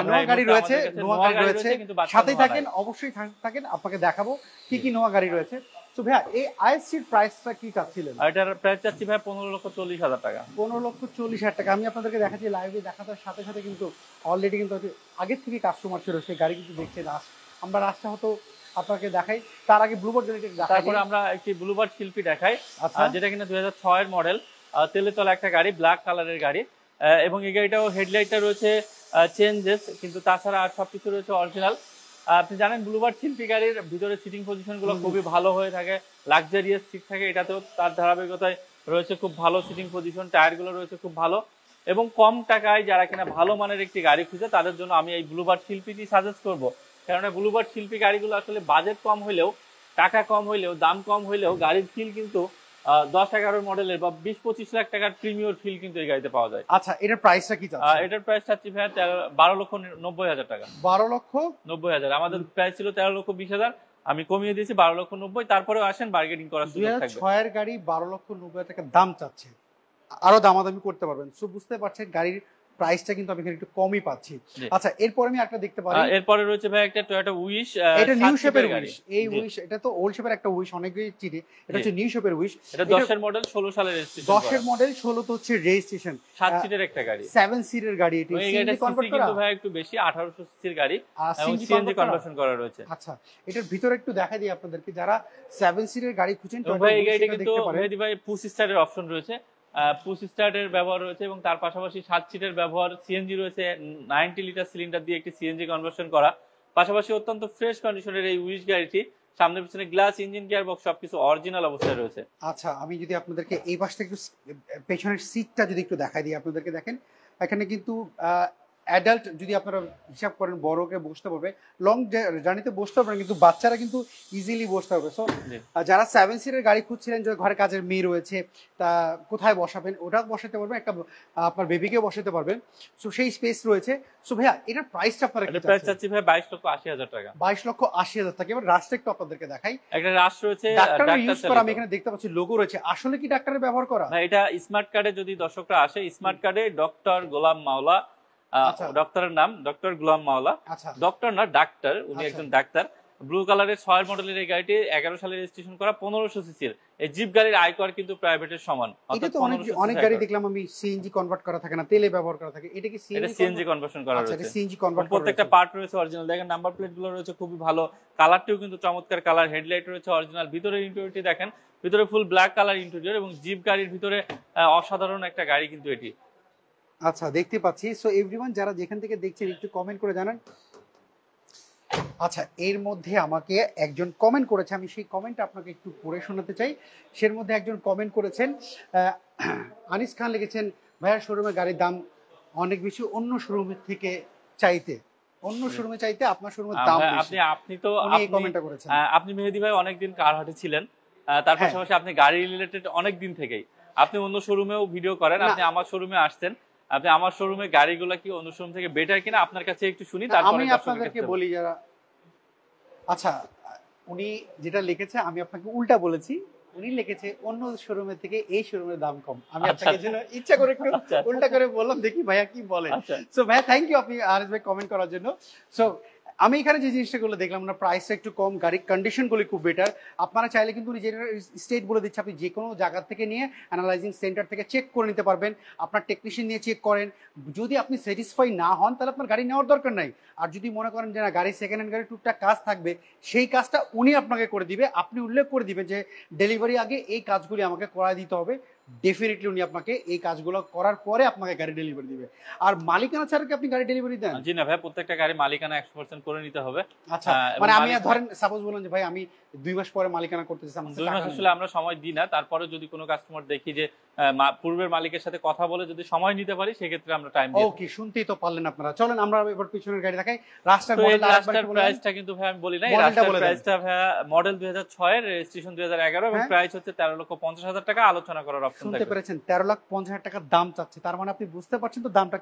নোয়া গাড়ি রয়েছে, নোয়া গাড়ি রয়েছে, সাথেই থাকেন, অবশ্যই থাকেন, আপনাকে দেখাবো কি কি নোয়া গাড়ি রয়েছে। তো ভাইয়া এই আইএসসির প্রাইসটা কি চাচ্ছিলেন? এটার প্রাইস চাচ্ছি ভাই 15,40,000 টাকা। 15,40,000 টাকা। আমি আপনাদেরকে দেখাচ্ছি, লাইভে দেখানোর সাথে সাথে কিন্তু অলরেডি কিন্তু আগের থেকে কাস্টমার ছিল, সেই গাড়ি কিন্তু দেখছেন। আমরা রাস্তা হতো আপনাকে দেখাই, তার আগে ব্লুবার্ড গাড়িটা দেখাই। তারপরে আমরা একটি ব্লুবার্ড শিল্পী দেখাই, যেটা কিনা 2006 এর মডেল, তেলে চলা একটা গাড়ি, ব্ল্যাক কালারের গাড়ি। এবং এই গাড়িটাও হেডলাইটটা রয়েছে চেঞ্জেস, কিন্তু তাছাড়া আর সবকিছু রয়েছে অরিজিনাল। আপনি জানেন ব্লুবার্ড শিল্পী গাড়ির ভিতরে সিটিং পজিশন গুলো খুবই ভালো হয়ে থাকে, লাক্সারিয়াস সিট থাকে, এটাতেও তার ধারাবাহিকতায় রয়েছে খুব ভালো সিটিং পজিশন, টায়ার গুলো রয়েছে খুব ভালো। এবং কম টাকায় যারা কিনা ভালো মানের একটি গাড়ি খুঁজে তাদের জন্য আমি এই ব্লুবার্ড শিল্পীটি সাজেস্ট করবো। কারণ ব্লুবার্ড শিল্পী গাড়িগুলো আসলে বাজেট কম হইলেও, টাকা কম হইলেও, দাম কম হইলেও গাড়ির ফিল কিন্তু 10-11 মডেলের বা 20-25 লাখ টাকার প্রিমিয়ার ফিল কিন্তু এই গাড়িতে পাওয়া যায়। আচ্ছা, এটার প্রাইসটা কি চাচ্ছেন? এটার প্রাইস চাচ্ছি ভাই 12,90,000 টাকা। 12,90,000। আমাদের প্রাইস ছিল 13,20,000, আমি কমিয়ে দিয়েছি 12,90,000। তারপরেও আসেন, বার্গেনিং করার সুযোগ থাকবে। 2006 এর গাড়ি 12,90,000 টাকা দাম চাচ্ছে, আরো দামাদামি করতে পারবেন। সো বুঝতে পারছেন গাড়ির প্রাইসটা কিন্তু আমি এখানে একটু কমই পাচ্ছি। আচ্ছা, এরপর আমি একটা দেখতে পারি, এরপরে রয়েছে ভাই একটা টয়োটা উইশ। এটা নিউ শেপের উইশ। এই উইশ, এটা তো ওল্ড শেপের একটা উইশ, অনেকেই চিনে। এটা হচ্ছে নিউ শেপের উইশ। এটা 10 এর মডেল, 16 সালের রেজিস্ট্রেশন। 10 এর মডেল, 16 তো হচ্ছে রেজিস্ট্রেশন। 7 সিটের একটা গাড়ি, 7 সিটের গাড়ি। এটি সিএনজি কনভার্ট করা, কিন্তু ভাই একটু বেশি, 1800 সিসির গাড়ি এবং সিএনজি কনভার্সন করা রয়েছে। আচ্ছা, এটার ভিতরে একটু দেখাই দিই আপনাদেরকে, যারা 7 সিটের গাড়ি খুঁজছেন ভাই এই গাড়িটা কিন্তু মেহেদী ভাই পুশ স্টার্টের অপশন রয়েছে, পুশ স্টার্টের ব্যবহার রয়েছে এবং তার পাশাপাশি 7 সিটের ব্যবহার, সিএনজি রয়েছে 90 লিটার সিলিন্ডার দিয়ে একটি সিএনজি কনভার্সন করা। পাশাপাশি অত্যন্ত ফ্রেশ কন্ডিশনের এই উইশ গাড়িটি, সামনে পিছনে গ্লাস, ইঞ্জিন, গিয়ার বক্স সবকিছু অরিজিনাল অবস্থায় রয়েছে। আচ্ছা, আমি যদি আপনাদেরকে এই পাশটা একটু, পেছনের সিটটা যদি একটু দেখাই দিই আপনাদেরকে, দেখেন এখানে কিন্তু অ্যাডাল্ট যদি আপনারা হিসাব করেন বড়কে বসতে পারবে, লং জার্নিতে বসতে পারবেন, কিন্তু বাচ্চারা কিন্তু ইজিলি বসতে পারবে। সো যারা 7 সিটের গাড়ি খুঁজছিলেন, যে ঘরে কাজের মেয়ে রয়েছে, তা কোথায় বসাবেন, ওটা বসাতে পারবেন, একটা আপনার বেবিকে বসাতে পারবেন। সো সেই স্পেস রয়েছে। সো ভাইয়া এটার প্রাইসটা আপনারা কি প্রাইস চাচ্ছি ভাই 22,80,000 টাকা। 22,80,000 টাকা। এবার রাশটা একটু আপনাদেরকে দেখাই। একটা রাশ রয়েছে, ডাক্তার ইউজ করা, আমি এখানে দেখতে পাচ্ছি লোগো রয়েছে। আসলে কি ডাক্তারের ব্যবহার করা? না, এটা স্মার্ট কার্ডে যদি দর্শকরা আসে, স্মার্ট কার্ডে ডক্টর গোলাম মাওলা, ডক্টরের নাম ডক্টর গোলাম মাওলা, ডক্টর না ডাক্তার, উনি একজন ডাক্তার। ব্লু কালারের 6 মডেলের এই গাড়িটি 11 সালে রেজিস্ট্রেশন করা, 1500 সিসির। এই জিপ গাড়ির আয়কর কিন্তু প্রাইভেটের সমান। এটা তো অনেক গাড়ি দেখলাম আমি সিএনজি কনভার্ট করা থাকে না, তেলে ব্যবহার করা থাকে। এটা কি সিএনজি কনভার্সন করা রয়েছে? আচ্ছা, এটা সিএনজি কনভার্ট করা, প্রত্যেকটা পার্ট রয়েছে অরিজিনাল। দেখেন নাম্বার প্লেট গুলো রয়েছে খুবই ভালো, কালারটিও কিন্তু চমৎকার কালার, হেডলাইট রয়েছে অরিজিনাল। ভিতরে ইন্টেরিয়রটি দেখেন, ভিতরে ফুল ব্ল্যাক কালার ইন্টেরিয়র এবং জিপ গাড়ির ভিতরে অসাধারণ একটা গাড়ি কিন্তু এটি। আচ্ছা, দেখতে পাচ্ছি। সো এভরিওয়ান যারা যেখান থেকে দেখছেন একটু কমেন্ট করে জানান। আচ্ছা, এর মধ্যে আমাকে একজন কমেন্ট করেছে, আমি সেই কমেন্টটা আপনাকে একটু পড়ে শোনাতে চাই। সের মধ্যে একজন কমেন্ট করেছেন, আনিস খান লিখেছেন, ভাইয়ার শোরুমে গাড়ির দাম অনেক বেশি অন্য শোরুমের থেকে চাইতে, অন্য শোরুমে চাইতে আপনার শোরুমের দাম বেশি। আপনি তো এই কমেন্টটা করেছেন। আপনি মেহেদী ভাই অনেকদিন কারহাটে ছিলেন, তার পাশাপাশি আপনি গাড়ি রিলেটেড অনেক দিন থেকেই আপনি অন্য শোরুমেও ভিডিও করেন, আপনি আমার শোরুমে আসছেন, আপনি আমার শোরুমে গাড়িগুলো কি অন্য শোরুম থেকে বেটার কিনা আপনার কাছে একটু শুনি, তারপরে আমি আপনাদেরকে বলি যারা। আচ্ছা, উনি যেটা লিখেছে আমি আপনাকে উল্টা বলেছি, উনি লিখেছে অন্য শোরুমের থেকে এই শোরুমের দাম কম। আমি আপনাকে জন্য ইচ্ছা করে একটু উল্টা করে বললাম, দেখি ভাইয়া কি বলে। সো ভাইয়া থ্যাংক ইউ আপনি আরএস ভাই কমেন্ট করার জন্য। সো আমি এখানে যে জিনিসটাগুলো দেখলাম না, প্রাইসটা একটু কম, গাড়ির কন্ডিশনগুলি খুব বেটার। আপনারা চাইলে কিন্তু উনি যে স্টেট বলে দিচ্ছে, আপনি যে কোনো জায়গা থেকে নিয়ে অ্যানালাইজিং সেন্টার থেকে চেক করে নিতে পারবেন। আপনার টেকনিশিয়ান নিয়ে চেক করেন, যদি আপনি স্যাটিসফাই না হন তাহলে আপনার গাড়ি নেওয়ার দরকার নাই। আর যদি মনে করেন যে না গাড়ি সেকেন্ড হ্যান্ড গাড়ি টুকটাক কাজ থাকবে, সেই কাজটা উনি আপনাকে করে দিবে। আপনি উল্লেখ করে দিবেন যে ডেলিভারি আগে এই কাজগুলি আমাকে করা দিতে হবে, ডেফিনেটলি উনি আপনাকে এই কাজগুলো করার পরে আপনাকে গাড়ি ডেলিভারি দিবে। আর মালিকানা ছাড়া কি আপনি গাড়ি ডেলিভারি দেন? জি না ভাই, প্রত্যেকটা গাড়ি মালিকানা 100% করে নিতে হবে। আচ্ছা, মানে আমি ধরেন সাপোজ বললাম যে ভাই আমি 2 মাস পরে মালিকানা করতে চাই, 2 মাস আসলে আমরা সময় দিই না। তারপরে যদি কোনো কাস্টমার দেখি যে পূর্বের মালিকের সাথে কথা বলে যদি সময় নিতে পারি, সেক্ষেত্রে আমরা টাইম দিই। ওকে, শুনতেই তো পারলেন আপনারা। চলেন আমরা এবার পিছনের গাড়ি দেখাই। রাস্টার প্রাইসটা কিন্তু ভাই আমি বলি না, রাস্টার প্রাইসটা ভাই মডেল 2006 এর, রেজিস্ট্রেশন 2011 এবং প্রাইস হচ্ছে 13,50,000 টাকা। আলোচনা করার অপশন থাকবে। শুনতে পেরেছেন, 13,50,000 টাকা দাম চাচ্ছে। তার মানে আপনি বুঝতে পারছেন তো দামটা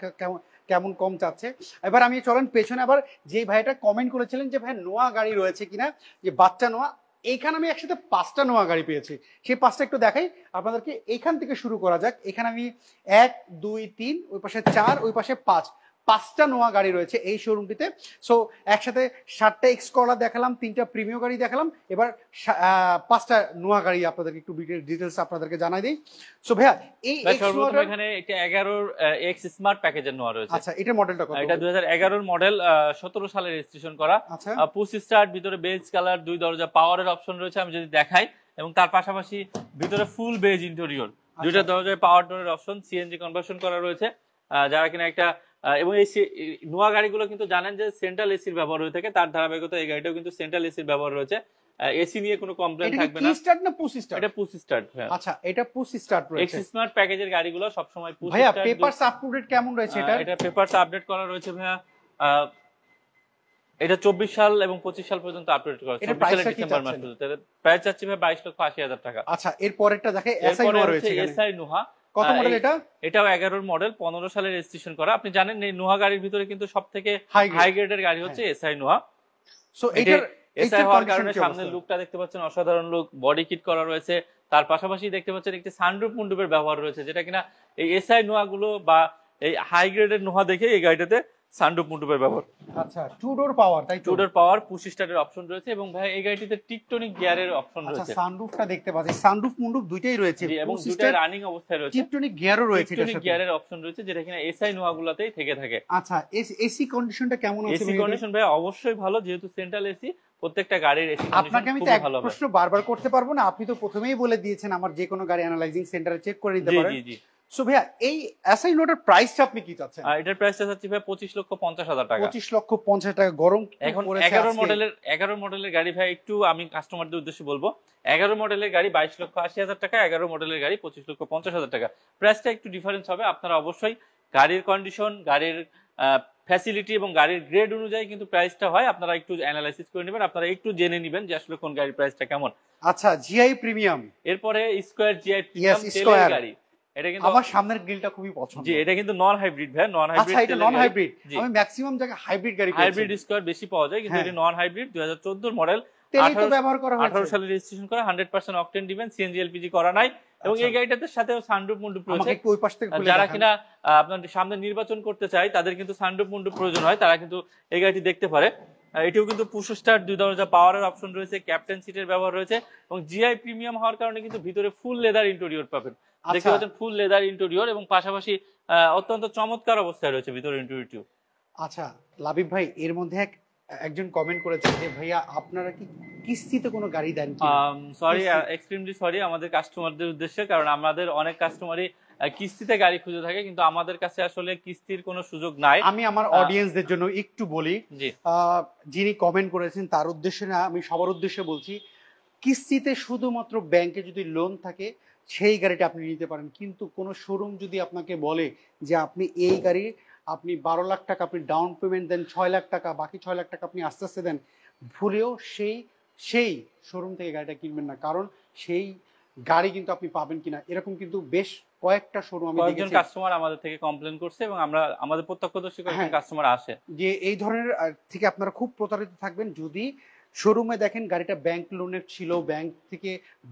কেমন কম চাচ্ছে। এবার আমি চলেন পেছনে, আবার যে ভাইটা কমেন্ট করেছিলেন যে ভাই নোয়া গাড়ি রয়েছে কিনা, যে বাচ্চা নোয়া, এইখানে আমি একসাথে 5টা নোয়া গাড়ি পেয়েছি। সেই 5টা একটু দেখাই আপনাদেরকে। এইখান থেকে শুরু করা যাক। এখানে আমি 1 2 3, ওই পাশে 4, ওই পাশে 5টা নোয়া গাড়ি রয়েছে এই শোরুমটিতে। সো একসাথে 7টা এক্সকর্লা দেখালাম, 3টা প্রিমিয়াম গাড়ি দেখালাম। এবার 5টা নোয়া গাড়ি আপনাদেরকে একটু ডিটেলস আপনাদেরকে জানাই দিই। সো ভাইয়া এই এখানে একটা 11 এক্স স্মার্ট প্যাকেজের নোয়া রয়েছে। আচ্ছা, এটার মডেলটা কত? এটা 2011 মডেল, 17 সালে রেজিস্ট্রেশন করা। আচ্ছা, পুশ স্টার্ট, ভিতরে বেজ কালার, 2 দরজা, পাওয়ারের অপশন রয়েছে আমি যদি দেখাই, এবং তার পাশাপাশি ভিতরে ফুল বেজ ইন্টেরিয়র, 2টা দরজায় পাওয়ার ডোরের অপশন, সিএনজি কনভার্সন করা রয়েছে। যারা কিনা একটা এবং এই নোয়া গাড়িগুলো কিন্তু জানেন যে সেন্ট্রাল এসির ব্যবহার হয়ে থাকে, তার ধারাবাহিকতা এই গাড়িটাও কিন্তু সেন্ট্রাল এসির ব্যবহার রয়েছে। এসি নিয়ে কোনো কমপ্লেইন থাকবে না। কি স্টার্ট না পুশ স্টার্ট? এটা পুশ স্টার্ট। আচ্ছা, এটা পুশ স্টার্ট রয়েছে। এক্স স্মার্ট প্যাকেজের গাড়িগুলো সব সময় পুশ স্টার্ট। ভাইয়া পেপারস আপডেট কেমন রয়েছে এটা? এটা পেপারস আপডেট করা রয়েছে ভাইয়া। এটা 24 সাল এবং 25 সাল পর্যন্ত আপডেট করা। 24 সালের ডিসেম্বর মাস পর্যন্ত। প্রাইস চাচ্ছি ভাই 22,80,000 টাকা। আচ্ছা, এর পরেরটা দেখে এসআই নোহা রয়েছে। এসআই নোহা কত মডেল এটা? এটাও 11 মডেল, 15 সালের রেজিস্ট্রেশন করা। আপনি জানেন এই নোহা গাড়ির ভিতরে কিন্তু সবথেকে হাই গ্রেডের গাড়ি হচ্ছে এসআই নোহা। সো এটার এসআই হওয়ার কারণে সামনের লুকটা দেখতে পাচ্ছেন অসাধারণ লুক, বডি কিট করা রয়েছে। তার পাশাপাশি দেখতে পাচ্ছেন একটি সানরুফ মুন্ডুপের ব্যবহার রয়েছে, যেটা কিনা এই এসআই নোহা গুলো বা এই হাই গ্রেডের নোহা দেখে এই গাড়িটাতে সানরুফ মুন্ডুপের ব্যবহার। আচ্ছা, টু ডোর পাওয়ার, তাই টু ডোর পাওয়ার, পুশ স্টার্টের অপশন রয়েছে, এবং ভাই এই গাড়িটিতে টিকটনিক গিয়ারের অপশন রয়েছে। আচ্ছা, সানরুফটা দেখতে পাচ্ছি, সানরুফ মুন্ডুপ দুইটাই রয়েছে এবং দুটোই রানিং অবস্থায় রয়েছে। টিকটনিক গিয়ারও রয়েছে, টিকটনিক গিয়ারের অপশন রয়েছে, যেটা কিনা এসআই নোহা গুলাতেই থেকে থাকে। আচ্ছা, এসি কন্ডিশনটা কেমন আছে? এসি কন্ডিশন ভাই অবশ্যই ভালো, যেহেতু সেন্ট্রাল এসি, প্রত্যেকটা গাড়ির এসি কন্ডিশন আপনাকে আমি তো এক প্রশ্ন বারবার করতে পারবো না, আপনি তো প্রথমেই বলে দিয়েছেন আমার যে কোনো গাড়ি অ্যানালাইজিং সেন্টারে চেক করে নিতে পারেন। জি জি। সো ভাইয়া এই এসআই নোটার প্রাইসটা আপনি কি চাচ্ছেন? এটার প্রাইসটা চাচ্ছি ভাই 25,50,000 টাকা। 25,50,000 টাকা। গরম এখন 11 মডেলের গাড়ি ভাই, একটু আমি কাস্টমারদের উদ্দেশ্যে বলবো, 11 মডেলের গাড়ি 22,80,000 টাকা, 11 মডেলের গাড়ি 25,50,000 টাকা। প্রাইসটা একটু ডিফারেন্স হবে। আপনারা অবশ্যই গাড়ির কন্ডিশন, গাড়ির ফ্যাসিলিটি এবং গাড়ির গ্রেড অনুযায়ী কিন্তু প্রাইসটা হয়। আপনারা একটু অ্যানালাইসিস করে নেবেন, আপনারা একটু জেনে নেবেন যে আসলে কোন গাড়ির প্রাইসটা কেমন। আচ্ছা, জিআই প্রিমিয়াম, এরপরে স্কয়ার জিআই প্রিমিয়াম তেলের গাড়ি। এটা কিন্তু আমার সামনের গ্রিলটা খুবই পছন্দ। জি, এটা কিন্তু নন হাইব্রিড ভাই, নন হাইব্রিড। আচ্ছা, এটা নন হাইব্রিড। আমি ম্যাক্সিমাম জায়গায় হাইব্রিড গাড়ি পেয়েছি, হাইব্রিড স্কয়ার বেশি পাওয়া যায়, কিন্তু এটা নন হাইব্রিড। 2014 মডেল, তেলই তো ব্যবহার করা হয়েছে। 18 সালে রেজিস্ট্রেশন করা, 100% অকটেন দিবেন, সিএনজি এলপিজি করা নাই, এবং এই গাড়িটাতে সাথেও সানরুফ মুন্ডুপ রয়েছে। আমাকে ওই পাশ থেকে খুলে যারা কিনা আপনাদের সামনে নির্বাচন করতে চায়, তাদের কিন্তু সানরুফ মুন্ডুপ প্রয়োজন হয়, তারা কিন্তু এই গাড়িটি দেখতে পারে। এটিও কিন্তু পুশ স্টার্ট, 2 দরজা পাওয়ারের অপশন রয়েছে, ক্যাপ্টেন সিটের ব্যবহার রয়েছে, এবং জিআই প্রিমিয়াম হওয়ার কারণে কিন্তু ভিতরে ফুল লেদার ইন্টেরিয়র পাবেন। দেখতে পাচ্ছেন ফুল লেদার ইন্টেরিয়র, এবং পাশাপাশি অত্যন্ত চমৎকার অবস্থায় রয়েছে ভিতরে ইন্টেরিয়রটিও। আচ্ছা লাবিব ভাই, এর মধ্যে একজন কমেন্ট করেছে যে ভাইয়া আপনারা কি কিস্তিতে কোনো গাড়ি দেন? সরি, এক্সট্রিমলি সরি আমাদের কাস্টমারদের উদ্দেশ্যে, কারণ আমাদের অনেক কাস্টমারই কিস্তিতে গাড়ি খুঁজে থাকে, কিন্তু আমাদের কাছে আসলে কিস্তির কোনো সুযোগ নাই। আমি আমার অডিয়েন্সদের জন্য একটু বলি, যিনি কমেন্ট করেছেন তার উদ্দেশ্যে না, আমি সবার উদ্দেশ্যে বলছি, কিস্তিতে শুধুমাত্র ব্যাংকে যদি লোন থাকে সেই গাড়িটা আপনি নিতে পারেন, কিন্তু কোনো শোরুম যদি আপনাকে বলে যে আপনি এই গাড়ি আপনি 12 লাখ টাকা আপনি ডাউন পেমেন্ট দেন, 6 লাখ টাকা, বাকি 6 লাখ টাকা আপনি আস্তে আস্তে দেন, ভুলেও সেই শোরুম থেকে গাড়িটা কিনবেন না, কারণ সেই গাড়ি কিন্তু আপনি পাবেন কিনা এরকম কিন্তু বেশ কয়েকটা শোরুম আমি দেখেছি। কাস্টমার আমাদের থেকে কমপ্লেইন করছে, এবং আমরা আমাদের প্রত্যক্ষদর্শী কয়েকজন কাস্টমার আসে যে এই ধরনের থেকে আপনারা খুব প্রতারিত থাকবেন যদি শোরুমে দেখেন গাড়িটা ব্যাংক লোনের ছিল,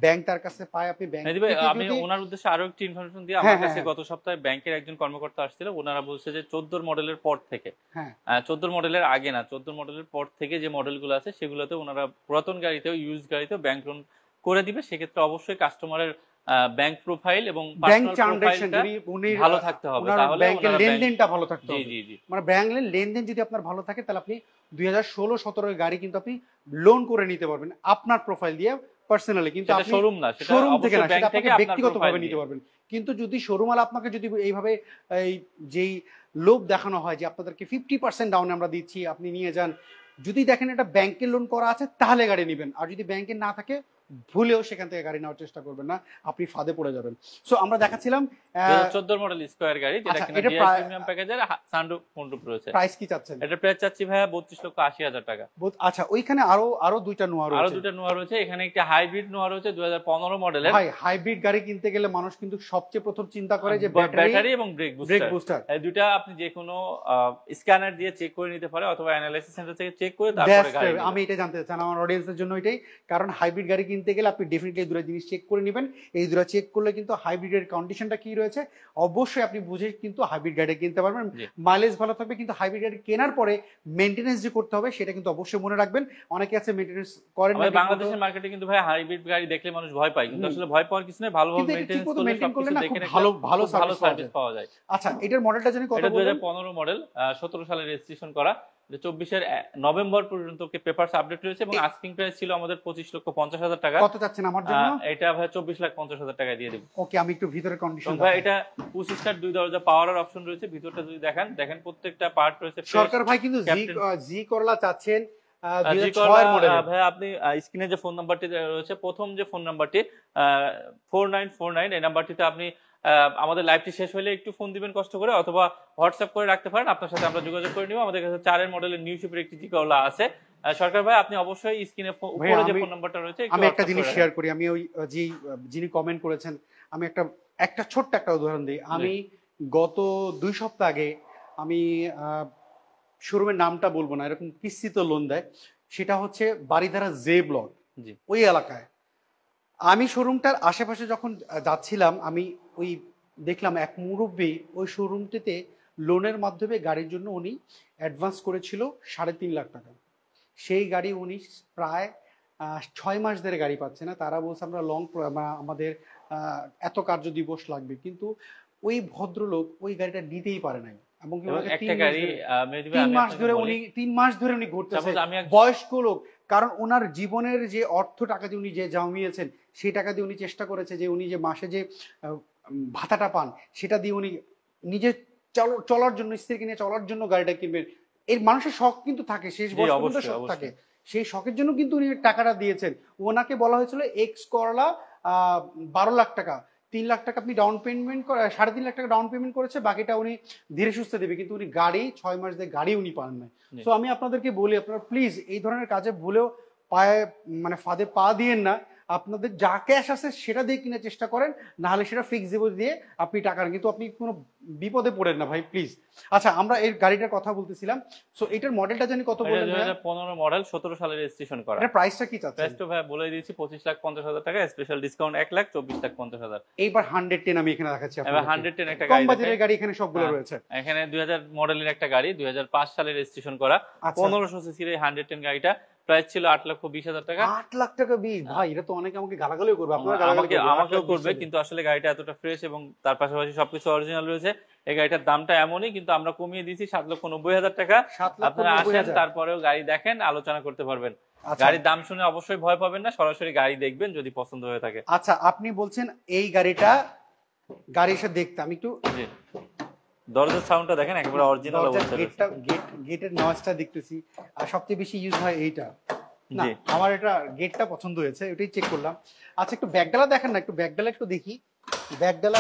ব্যাংক তার কাছে পায়, আপনি ব্যাংক মেহেদী ভাই, আমি ওনার উদ্দেশ্যে আরো একটি ইনফরমেশন দিই। আমার কাছে গত সপ্তাহে ব্যাংকের একজন কর্মকর্তা আসছিল, ওনারা বলছে যে 14 মডেলের পর থেকে, 14 মডেলের আগে না, 14 মডেলের পর থেকে যে মডেলগুলো আছে সেগুলোতে ওনারা পুরাতন গাড়িতেও ইউজ গাড়িতেও ব্যাংক লোন করে দিবে। সেক্ষেত্রে অবশ্যই কাস্টমারের ব্যাংক প্রোফাইল এবং ব্যাংক ট্রানজাকশন ভালো থাকতে হবে, তাহলে ব্যাংকের লেনদেনটা ভালো থাকতে হবে। জি জি জি, মানে ব্যাংকের লেনদেন যদি আপনার ভালো থাকে তাহলে আপনি 2016-17 এর গাড়ি কিন্তু আপনি লোন করে নিতে পারবেন আপনার প্রোফাইল দিয়ে পার্সোনালি, কিন্তু আপনি শোরুম না, সেটা শোরুম থেকে না, ব্যাংক সেটা থেকে আপনি ব্যক্তিগতভাবে নিতে পারবেন। কিন্তু যদি শোরুম ওয়ালা আপনাকে যদি এইভাবে এই যেই লোভ দেখানো হয় যে আপনাদেরকে 50% ডাউন আমরা দিচ্ছি, আপনি নিয়ে যান, যদি দেখেন এটা ব্যাংকের লোন করা আছে তাহলে গাড়ি নেবেন, আর যদি ব্যাংকের না থাকে ভুলেও সেখান থেকে গাড়ি নেওয়ার চেষ্টা করবেন না, আপনি ফাঁদে পড়ে যাবেন। সো আমরা দেখাচ্ছিলাম 14 মডেল স্কয়ার গাড়ি, যেটা কিনা ডিআই প্রিমিয়াম প্যাকেজের সানরুফ মুনরুফ রয়েছে। প্রাইস কি চাচ্ছেন? এটা প্রাইস চাচ্ছি ভাইয়া 32,80,000 টাকা। আচ্ছা, ওইখানে আরো দুইটা নোয়া রয়েছে। এখানে একটা হাইব্রিড নোয়া রয়েছে 2015 মডেলের। ভাই, হাইব্রিড গাড়ি কিনতে গেলে মানুষ কিন্তু সবচেয়ে প্রথম চিন্তা করে যে ব্যাটারি এবং ব্রেক বুস্টার। এই দুইটা আপনি যে কোনো স্ক্যানার দিয়ে চেক করে নিতে পারে, অথবা অ্যানালাইসিস সেন্টার থেকে চেক করে তারপরে গাড়ি। আমি এটা জানতে চাই আমার অডিয়েন্সের জন্য এটাই, কারণ হাইব্রিড গাড়ি কিনতে গেলে আপনি ডেফিনেটলি এই দুটো জিনিস চেক করে নেবেন। এই দুটো চেক করলে কিন্তু হাইব্রিডের কন্ডিশনটা কি রয়েছে অবশ্যই আপনি বুঝে কিন্তু হাইব্রিড গাড়ি কিনতে পারবেন। মাইলেজ ভালো থাকবে, কিন্তু হাইব্রিড গাড়ি কেনার পরে মেইনটেনেন্স যে করতে হবে সেটা কিন্তু অবশ্যই মনে রাখবেন। অনেকে আছে মেইনটেনেন্স করেন না। বাংলাদেশের মার্কেটে কিন্তু ভাই হাইব্রিড গাড়ি দেখলে মানুষ ভয় পায়, কিন্তু আসলে ভয় পাওয়ার কিছু নেই, ভালোভাবে মেইনটেনেন্স করলে না দেখে ভালো সার্ভিস পাওয়া যায়। আচ্ছা, এটার মডেলটা জানি কত? 2015 মডেল, 17 সালে রেজিস্ট্রেশন করা, 24 এর নভেম্বর পর্যন্ত পেপারস আপডেট রয়েছে, এবং আস্কিং প্রাইস ছিল আমাদের 25,50,000 টাকা। কত চাচ্ছেন আমার জন্য? এটা ভাই 24,50,000 টাকায় দিয়ে দেব। ওকে, আমি একটু ভিতরে কন্ডিশন ভাই, এটা 25 স্টার 2 দরজা পাওয়ারের অপশন রয়েছে। ভিতরটা যদি দেখেন প্রত্যেকটা পার্ট রয়েছে। সরকার ভাই কিন্তু জি করলা চাচ্ছেন ভাই, আপনি স্ক্রিনে যে ফোন নাম্বারটি রয়েছে, প্রথম যে ফোন নাম্বারটি 4949, এই নাম্বারটিতে আপনি আমাদের লাইভটি শেষ হলে একটু ফোন দিবেন কষ্ট করে, অথবা হোয়াটসঅ্যাপ করে রাখতে পারেন, আপনার সাথে আমরা যোগাযোগ করে নিব। আমাদের কাছে 4 এর মডেলের নিউ শেপের একটি জি করলা আছে। সরকার ভাই, আপনি অবশ্যই স্ক্রিনে উপরে যে ফোন নাম্বারটা রয়েছে, আমি একটা জিনিস শেয়ার করি। আমি ওই যিনি কমেন্ট করেছেন, আমি একটা ছোট্ট একটা উদাহরণ দিই। আমি গত 2 সপ্তাহ আগে আমি শোরুমের নামটা বলবো না, এরকম কিস্তিতে লোন দেয়, সেটা হচ্ছে বাড়িধারা জে ব্লক, ওই এলাকায়। আমি শোরুমটার আশেপাশে যখন যাচ্ছিলাম, আমি ওই দেখলাম এক মুরব্বী ওই শোরুমটিতে লোনের মাধ্যমে গাড়ির জন্য উনি অ্যাডভান্স করেছিল 3.5 লাখ টাকা। সেই গাড়ি উনি প্রায় 6 মাস ধরে গাড়ি পাচ্ছে না। তারা বলছে আমরা আমাদের এত কার্য দিবস লাগবে, কিন্তু ওই ভদ্রলোক ওই গাড়িটা নিতেই পারে নাই। এবং 3 মাস ধরে উনি ঘুরতেছে, বয়স্ক লোক। কারণ ওনার জীবনের যে অর্থ টাকা দিয়ে উনি যে জমিয়েছেন, সেই টাকা দিয়ে উনি চেষ্টা করেছে যে উনি যে মাসে যে ভাতাটা পান সেটা দিয়ে উনি নিজে চলার জন্য, স্ত্রীকে নিয়ে চলার জন্য গাড়িটা কিনবেন। এর মানুষের শখ কিন্তু থাকে, শেষ বয়স পর্যন্ত শখ থাকে, সেই শখের জন্য কিন্তু উনি টাকাটা দিয়েছেন। ওনাকে বলা হয়েছিল এক্স করলা 12 লাখ টাকা, 3 লাখ টাকা আপনি ডাউন পেমেন্ট করে, 3.5 লাখ টাকা ডাউন পেমেন্ট করেছে, বাকিটা উনি ধীরে সুস্থে দেবে। কিন্তু উনি গাড়ি 6 মাস ধরে গাড়ি উনি পান নাই। তো আমি আপনাদেরকে বলি, আপনারা প্লিজ এই ধরনের কাজে ভুলেও ফাঁদে পা দিয়েন না। আপনাদের যা ক্যাশ আছে সেটা দিয়ে কিনে চেষ্টা করেন, না হলে সেটা ফিক্স ডিপোজিট দিয়ে আপনি টাকা, কিন্তু আপনি কোনো বিপদে পড়েন না ভাই, প্লিজ। আচ্ছা, আমরা এই গাড়িটার কথা বলতেছিলাম। সো এটার মডেলটা জানি কত বলেন? 2015 মডেল, 17 সালে রেজিস্ট্রেশন করা। এর প্রাইসটা কি চাচ্ছেন? প্রাইসটা ভাই বলে দিয়েছি 25,50,000 টাকা, স্পেশাল ডিসকাউন্ট 1,24,50,000। এইবার 110 আমি এখানে দেখাচ্ছি আপনাদের। 110 একটা গাড়ি, কম বাজেটের গাড়ি এখানে সবগুলো রয়েছে। এখানে 2000 মডেলের একটা গাড়ি, 2005 সালে রেজিস্ট্রেশন করা, 1500 সিসির এই 110 গাড়িটা প্রাইস ছিল 8,20,000 টাকা। 8 লাখ টাকা বিল ভাই, এটা তো অনেকে আমাকে গালাগালিও করবে, আপনারা আমাকেও করবে, কিন্তু আসলে গাড়িটা এতটা ফ্রেশ এবং তার পাশাপাশি সবকিছু অরিজিনাল রয়েছে। এই গাড়িটার দামটা এমনই, কিন্তু আমরা কমিয়ে দিয়েছি 7,90,000 টাকা। আপনারা আসেন, তারপরেও গাড়ি দেখেন, আলোচনা করতে পারবেন। গাড়ির দাম শুনে অবশ্যই ভয় পাবেন না, সরাসরি গাড়ি দেখবেন যদি পছন্দ হয়ে থাকে। আচ্ছা, আপনি বলছেন এই গাড়ি এসে দেখতে, আমি একটু দরজার সাউন্ডটা দেখেন, একেবারে অরিজিনাল অবস্থায়। গেটের নয়েজটা দেখতেছি, আর সবচেয়ে বেশি ইউজ হয় এইটা। না, আমার এটা গেটটা পছন্দ হয়েছে, ওইটাই চেক করলাম। আচ্ছা, একটু ব্যাকডালা দেখেন না, একটু ব্যাকডালা একটু দেখি, ব্যাকডালা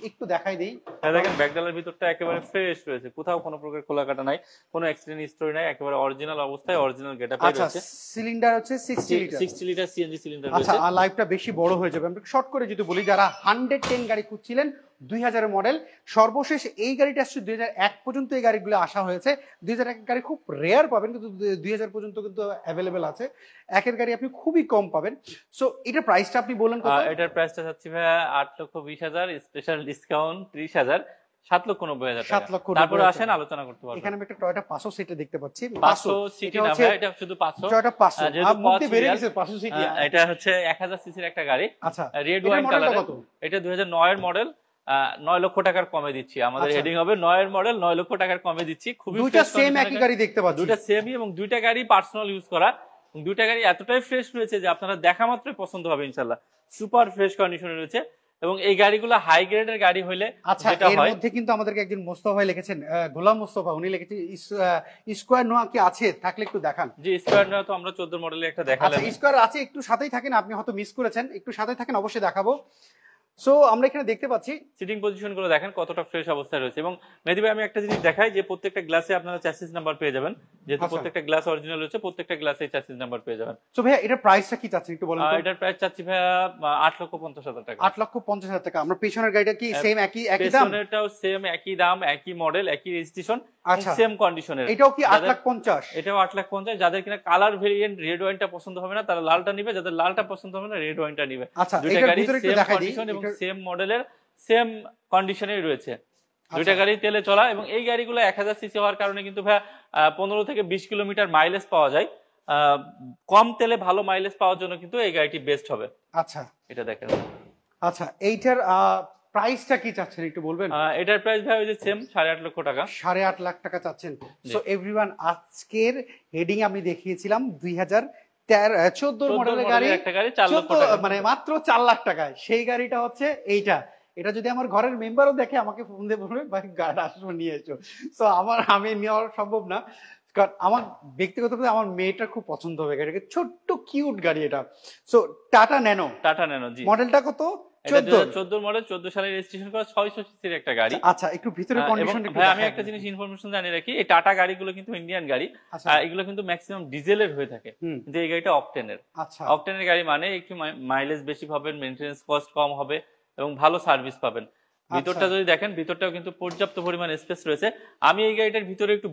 একটু দেখাই দিই। দেখেন ব্যাকডালার ভিতরটা একেবারে ফ্রেশ রয়েছে, কোথাও কোনো প্রকার খোলা কাটা নাই, কোনো অ্যাক্সিডেন্ট হিস্টরি নাই, একেবারে অরিজিনাল অবস্থায় অরিজিনাল গেটআপে আচ্ছা, রয়েছে। সিলিন্ডার হচ্ছে 60 লিটার। 60 লিটার সিএনজি সিলিন্ডার আচ্ছা, রয়েছে। আর লাইফটা বেশি বড় হয়ে যাবে। আমরা শর্ট করে যদি বলি, যারা 110 গাড়ি খুঁজছিলেন 2000 মডেল, সর্বশেষ এই গাড়িটা আসছে 2001 পর্যন্ত এই গাড়িগুলো আসা হয়েছে। 2001 গাড়ি খুব রেয়ার পাবেন, কিন্তু 2000 পর্যন্ত কিন্তু অ্যাভেলেবেল আছে। একের গাড়ি আপনি খুবই কম পাবেন। সো এটার প্রাইসটা আপনি বললেন কত? এটার প্রাইসটা চাচ্ছি ভাইয়া 8,20,000, স্পেশাল ডিসকাউন্ট 30,000, 7,90,000 টাকা। 7,90,000 তারপর আসেন আলোচনা করতে পারবো। এখানে আমি একটা টয়োটা 500 সিটে দেখতে পাচ্ছি। 500 সিটি না ভাই, এটা শুধু 500। টয়োটা 500 যেহেতু মধ্যে বেড়ে serial, গেছে 500 সিটি। এটা হচ্ছে 1000 সিসির একটা গাড়ি। আচ্ছা, রেড এটার ওয়াইন মডেলটা কালারের। কত? এটা 2009 এর মডেল, 9 লক্ষ টাকার কমে দিচ্ছি। আমাদের আচ্ছা। হেডিং হবে 9 এর মডেল 9 লক্ষ টাকার কমে দিচ্ছি। খুবই দুইটা fresh সেম condition একই এর গাড়ি দেখতে পাচ্ছি। দুইটা সেমই, এবং দুইটা গাড়ি পার্সোনাল ইউজ করা, এবং দুইটা গাড়ি এতটাই ফ্রেশ রয়েছে যে আপনারা দেখা মাত্রই পছন্দ হবে ইনশাআল্লাহ। সুপার ফ্রেশ কন্ডিশনে রয়েছে, এবং এই গাড়িগুলো হাই গ্রেডের গাড়ি হলে আচ্ছা, যেটা এর হয়। মধ্যে কিন্তু আমাদেরকে একজন মোস্তফা ভাই লিখেছেন, গোলাম মোস্তফা, উনি লিখেছেন স্কোয়ার নোয়া কি আছে, থাকলে একটু দেখান। জি, স্কয়ার না তো আমরা 14 মডেলের একটা দেখালাম। আচ্ছা, স্কোয়ার আছে, একটু সাথেই থাকেন, আপনি হয়তো মিস করেছেন, একটু সাথেই থাকেন, অবশ্যই দেখাবো। সো আমরা এখানে দেখতে পাচ্ছি সিটিং পজিশন গুলো দেখেন কতটা ফ্রেশ অবস্থায় রয়েছে। এবং মেহেদী ভাই, আমি একটা জিনিস দেখাই যে প্রত্যেকটা গ্লাসে আপনারা চ্যাসিস নাম্বার পেয়ে যাবেন, যেহেতু আচ্ছা। প্রত্যেকটা গ্লাস অরিজিনাল রয়েছে, প্রত্যেকটা গ্লাসে চ্যাসিস নাম্বার পেয়ে যাবেন। সো ভাইয়া, এটার প্রাইসটা কি চাচ্ছেন একটু বলেন তো? এটার প্রাইস চাচ্ছি ভাইয়া 8,50,000 টাকা। 8,50,000 টাকা। আমরা পেছনের গাড়িটা কি সেম একই দাম? পেছনেরটাও সেম একই দাম, একই মডেল, একই রেজিস্ট্রেশন, আচ্ছা, সেম কন্ডিশনের। এটাও কি 8,50,000? এটাও 8,50,000। যাদের কিনা কালার ভেরিয়েন্ট রেড ওয়াইনটা পছন্দ হবে না, তারা লালটা নিবে, যাদের লালটা পছন্দ হবে না রেড ওয়াইনটা নিবে। আচ্ছা, দুইটা এটার গাড়ি ভিতরে একটু সেম দেখাই দিই। কন্ডিশন এবং সেম মডেলের সেম কন্ডিশনেই রয়েছে। দুইটা গাড়ি তেলে চলা, এবং এই গাড়িগুলো 1000 সিসি হওয়ার কারণে কিন্তু ভাই 15 থেকে 20 কিলোমিটার মাইলেজ পাওয়া যায়। কম তেলে ভালো মাইলেজ পাওয়ার জন্য কিন্তু এই গাড়িটি বেস্ট হবে। আচ্ছা, এটা দেখেন। আচ্ছা, এইটার প্রাইসটা কি চাচ্ছেন একটু বলবেন? এটার প্রাইস ভাই ওই যে সেম 8.5 লক্ষ টাকা। 8.5 লাখ টাকা চাচ্ছেন। সো এভরিওয়ান, আজকের হেডিং আমি দেখিয়েছিলাম 2014 মডেলের গাড়ি, একটা গাড়ি 4 লক্ষ টাকা, মানে মাত্র 4 লাখ টাকায়। সেই গাড়িটা হচ্ছে এইটা। এটা যদি আমার ঘরের মেম্বারও দেখে, আমাকে ফোন দিয়ে বলবে ভাই গাড়িটা আসো নিয়ে এসো। সো আমি নেওয়া সম্ভব না, কারণ আমার ব্যক্তিগতভাবে আমার মেয়েটার খুব পছন্দ হবে গাড়িটাকে। ছোট্ট কিউট গাড়ি এটা। So Tata Nano. Tata Nano, জি। মডেলটা কত? 14 মডেল, 14 সালে রেজিস্ট্রেশন করা, 600 সিসির একটা গাড়ি। আচ্ছা, একটু ভিতরে কন্ডিশন ভাই আমি একটা জিনিস ইনফরমেশন জানিয়ে রাখি, এই টাটা গাড়িগুলো কিন্তু ইন্ডিয়ান গাড়ি। এগুলো কিন্তু ম্যাক্সিমাম ডিজেলের হয়ে থাকে, কিন্তু এই গাড়িটা অকটেনের। আচ্ছা, অকটেনের গাড়ি মানে একটু মাইলেজ বেশি পাবেন, মেইনটেনেন্স কস্ট কম হবে, এবং ভালো সার্ভিস পাবেন। ভিতরটা যদি দেখেন, ভিতরটাও কিন্তু পর্যাপ্ত পরিমাণ স্পেস রয়েছে। আমি এই গাড়িটার ভিতরে একটু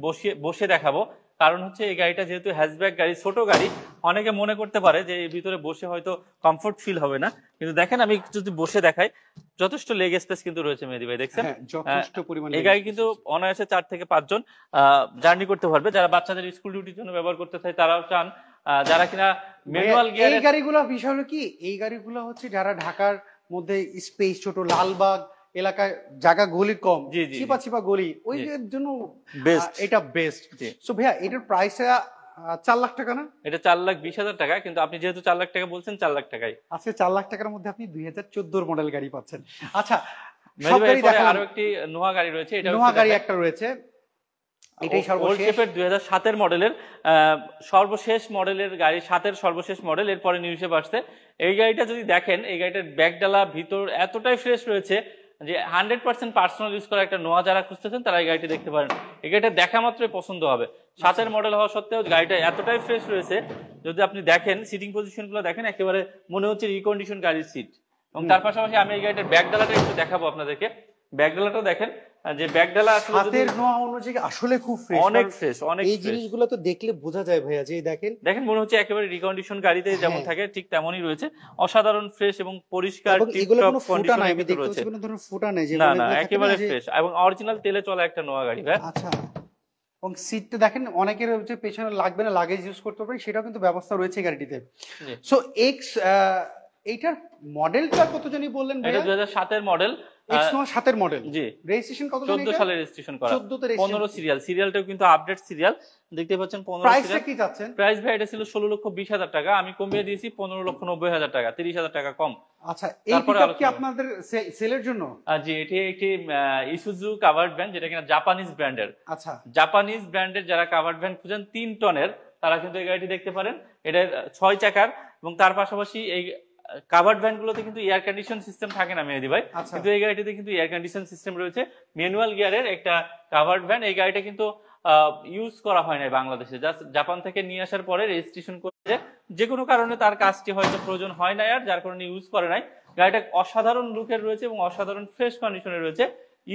বসে দেখাবো, কারণ হচ্ছে এই গাড়িটা যেহেতু হ্যাচব্যাক গাড়ি, ছোট গাড়ি, অনেকে মনে করতে পারে যে এই ভিতরে বসে হয়তো কমফোর্ট ফিল হবে না, কিন্তু দেখেন আমি যদি বসে দেখাই, যথেষ্ট লেগ স্পেস কিন্তু রয়েছে মেহেদী ভাই, দেখছেন? যথেষ্ট পরিমাণ। এই গাড়ি কিন্তু অনায়াসে 4 থেকে 5 জন জার্নি করতে পারবে। যারা বাচ্চাদের স্কুল ডিউটির জন্য ব্যবহার করতে চায় তারাও চান, যারা কিনা ম্যানুয়াল গিয়ার। এই গাড়িগুলো বিষয় হলো কি, এই গাড়িগুলো হচ্ছে যারা ঢাকার মধ্যে স্পেস ছোট, লালবাগ এলাকায় জায়গা গলি কম, চিপা গলি, ওই জন্য এটা বেস্ট। সো ভাইয়া, এটার প্রাইসটা 4 লাখ টাকা না? এটা 4,20,000 টাকা, কিন্তু আপনি যেহেতু 4 লাখ টাকা বলছেন, 4 লাখ টাকাই। আজকে 4 লাখ টাকার মধ্যে আপনি 2014 মডেল গাড়ি পাচ্ছেন। আচ্ছা, আরো একটি নোয়া গাড়ি রয়েছে, এটা নোয়া গাড়ি একটা রয়েছে, এটাই সর্বশেষ 2007 মডেলের সর্বশেষ মডেলের গাড়ি, 7 সর্বশেষ মডেল, এরপরে নিউ শেপ আসছে। এই গাড়িটা যদি দেখেন, এই গাড়িটার ব্যাকডালা ভিতর এতটাই ফ্রেশ রয়েছে যে 100% পার্সোনাল ইউজ করা একটা নোয়া যারা খুঁজতেছেন তারা এই গাড়িটি দেখতে পারেন। এই গাড়িটা দেখা মাত্রই পছন্দ হবে। 7 মডেল হওয়া সত্ত্বেও গাড়িটা এতটাই ফ্রেশ রয়েছে, যদি আপনি দেখেন সিটিং পজিশন গুলো দেখেন, একেবারে মনে হচ্ছে রিকন্ডিশন গাড়ির সিট। এবং তার পাশাপাশি আমি এই গাড়িটার ব্যাকডালাটা একটু দেখাবো আপনাদেরকে। ব্যাকডালাটাও দেখেন, যে ব্যাকডালা হাতের নোয়া অনুযায়ী আসলে খুব ফ্রেশ, অনেক ফ্রেশ, অনেক এই জিনিসগুলো তো দেখলে বোঝা যায় ভাইয়া, যে দেখেন মনে হচ্ছে একেবারে রিকন্ডিশন গাড়িতে যেমন থাকে ঠিক তেমনই রয়েছে, অসাধারণ ফ্রেশ এবং পরিষ্কার, এগুলো কোনো ফুটা নাই, আমি দেখতে পাচ্ছি কোনো ধরনের ফুটা নাই, না না একেবারে ফ্রেশ এবং অরিজিনাল তেলে চলা একটা নোয়া গাড়ি ভাই। আচ্ছা, এবং সিটটা দেখেন, অনেকের হচ্ছে পেছনে লাগবে না, লাগেজ ইউজ করতে পারে, সেটাও কিন্তু ব্যবস্থা রয়েছে গাড়িটিতে। সো এক্স, এইটার মডেলটা কত জানি বললেন ভাই? এটা 2007 এর মডেল, এক্স নোয়া 7 এর মডেল। জি, রেজিস্ট্রেশন কত জানি? 14 সালে রেজিস্ট্রেশন করা, 15 সিরিয়াল। সিরিয়ালটাও কিন্তু আপডেট সিরিয়াল, দেখতে পাচ্ছেন 15 সিরিয়াল। প্রাইসটা কি যাচ্ছেন? প্রাইস ভাই এটা ছিল 16,20,000 টাকা, আমি কমিয়ে দিয়েছি 15,90,000 টাকা, 30,000 টাকা কম। আচ্ছা, এই পিকআপ কি আপনাদের সেলের জন্য? জি, এটি একটি ইসুজু কাভার্ড ভ্যান, যেটা কিনা জাপানিজ ব্র্যান্ডের। আচ্ছা, জাপানিজ ব্র্যান্ডের যারা কাভার্ড ভ্যান খুঁজেন 3 টনের, তারা কিন্তু এই গাড়িটি দেখতে পারেন। এটা 6 চাকার, এবং তার পাশাপাশি এই কাভার্ড ভ্যান গুলোতে কিন্তু এয়ার কন্ডিশন সিস্টেম থাকে না মেহেদি ভাই, আচ্ছা। কিন্তু এই গাড়িটিতে কিন্তু এয়ার কন্ডিশন সিস্টেম রয়েছে, ম্যানুয়াল গিয়ারের একটা কাভার্ড ভ্যান। এই গাড়িটা কিন্তু ইউজ করা হয় না বাংলাদেশে, জাস্ট জাপান থেকে নিয়ে আসার পরে রেজিস্ট্রেশন করেছে, যে কোনো কারণে তার কাজটি হয়তো প্রয়োজন হয় না আর, যার কারণে ইউজ করে নাই। গাড়িটা অসাধারণ লুকের রয়েছে এবং অসাধারণ ফ্রেশ কন্ডিশনে রয়েছে।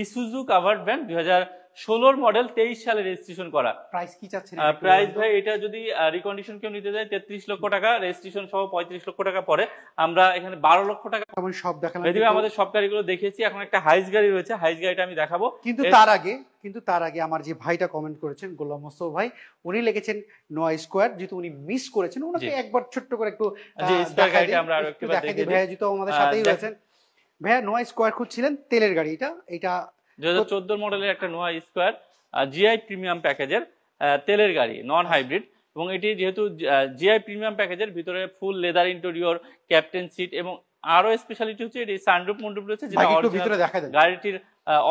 ইসুজু কাভার্ড ভ্যান 2016 মডেল, 23 সালে রেজিস্ট্রেশন করা। প্রাইস কি চাচ্ছেন? প্রাইস ভাই এটা যদি রিকন্ডিশন কেউ নিতে যায় 33 লক্ষ টাকা, রেজিস্ট্রেশন সহ 35 লক্ষ টাকা পরে। আমরা এখানে 12 লক্ষ টাকা সব দেখালাম, এদিকে আমাদের সব গাড়িগুলো দেখিয়েছি। এখন একটা হাইস গাড়ি রয়েছে, হাইস গাড়িটা আমি দেখাবো। কিন্তু তার আগে আমার যে ভাইটা কমেন্ট করেছেন, গোলাম মোস্তফা ভাই, উনি লিখেছেন নোয়া স্কোয়ার, যেহেতু উনি মিস করেছেন, ওনাকে একবার ছোট্ট করে একটু যে স্কোয়ার গাড়িটা আমরা আরো একটু দেখাই দিই। ভাইয়া যেহেতু আমাদের সাথেই রয়েছেন, ভাইয়া নোয়া স্কোয়ার খুঁজছিলেন, তেলের গাড়ি, এটা 2014 মডেলের একটা নোয়া স্কোয়ার জিআই প্রিমিয়াম প্যাকেজের তেলের গাড়ি, নন হাইব্রিড। এবং এটি যেহেতু জিআই প্রিমিয়াম প্যাকেজের ভিতরে full leather interior, captain seat, এবং আরো স্পেশালিটি হচ্ছে এটি সানরুফ মুন্ডুপ রয়েছে, যেটা ভিতরে দেখা যায় গাড়িটির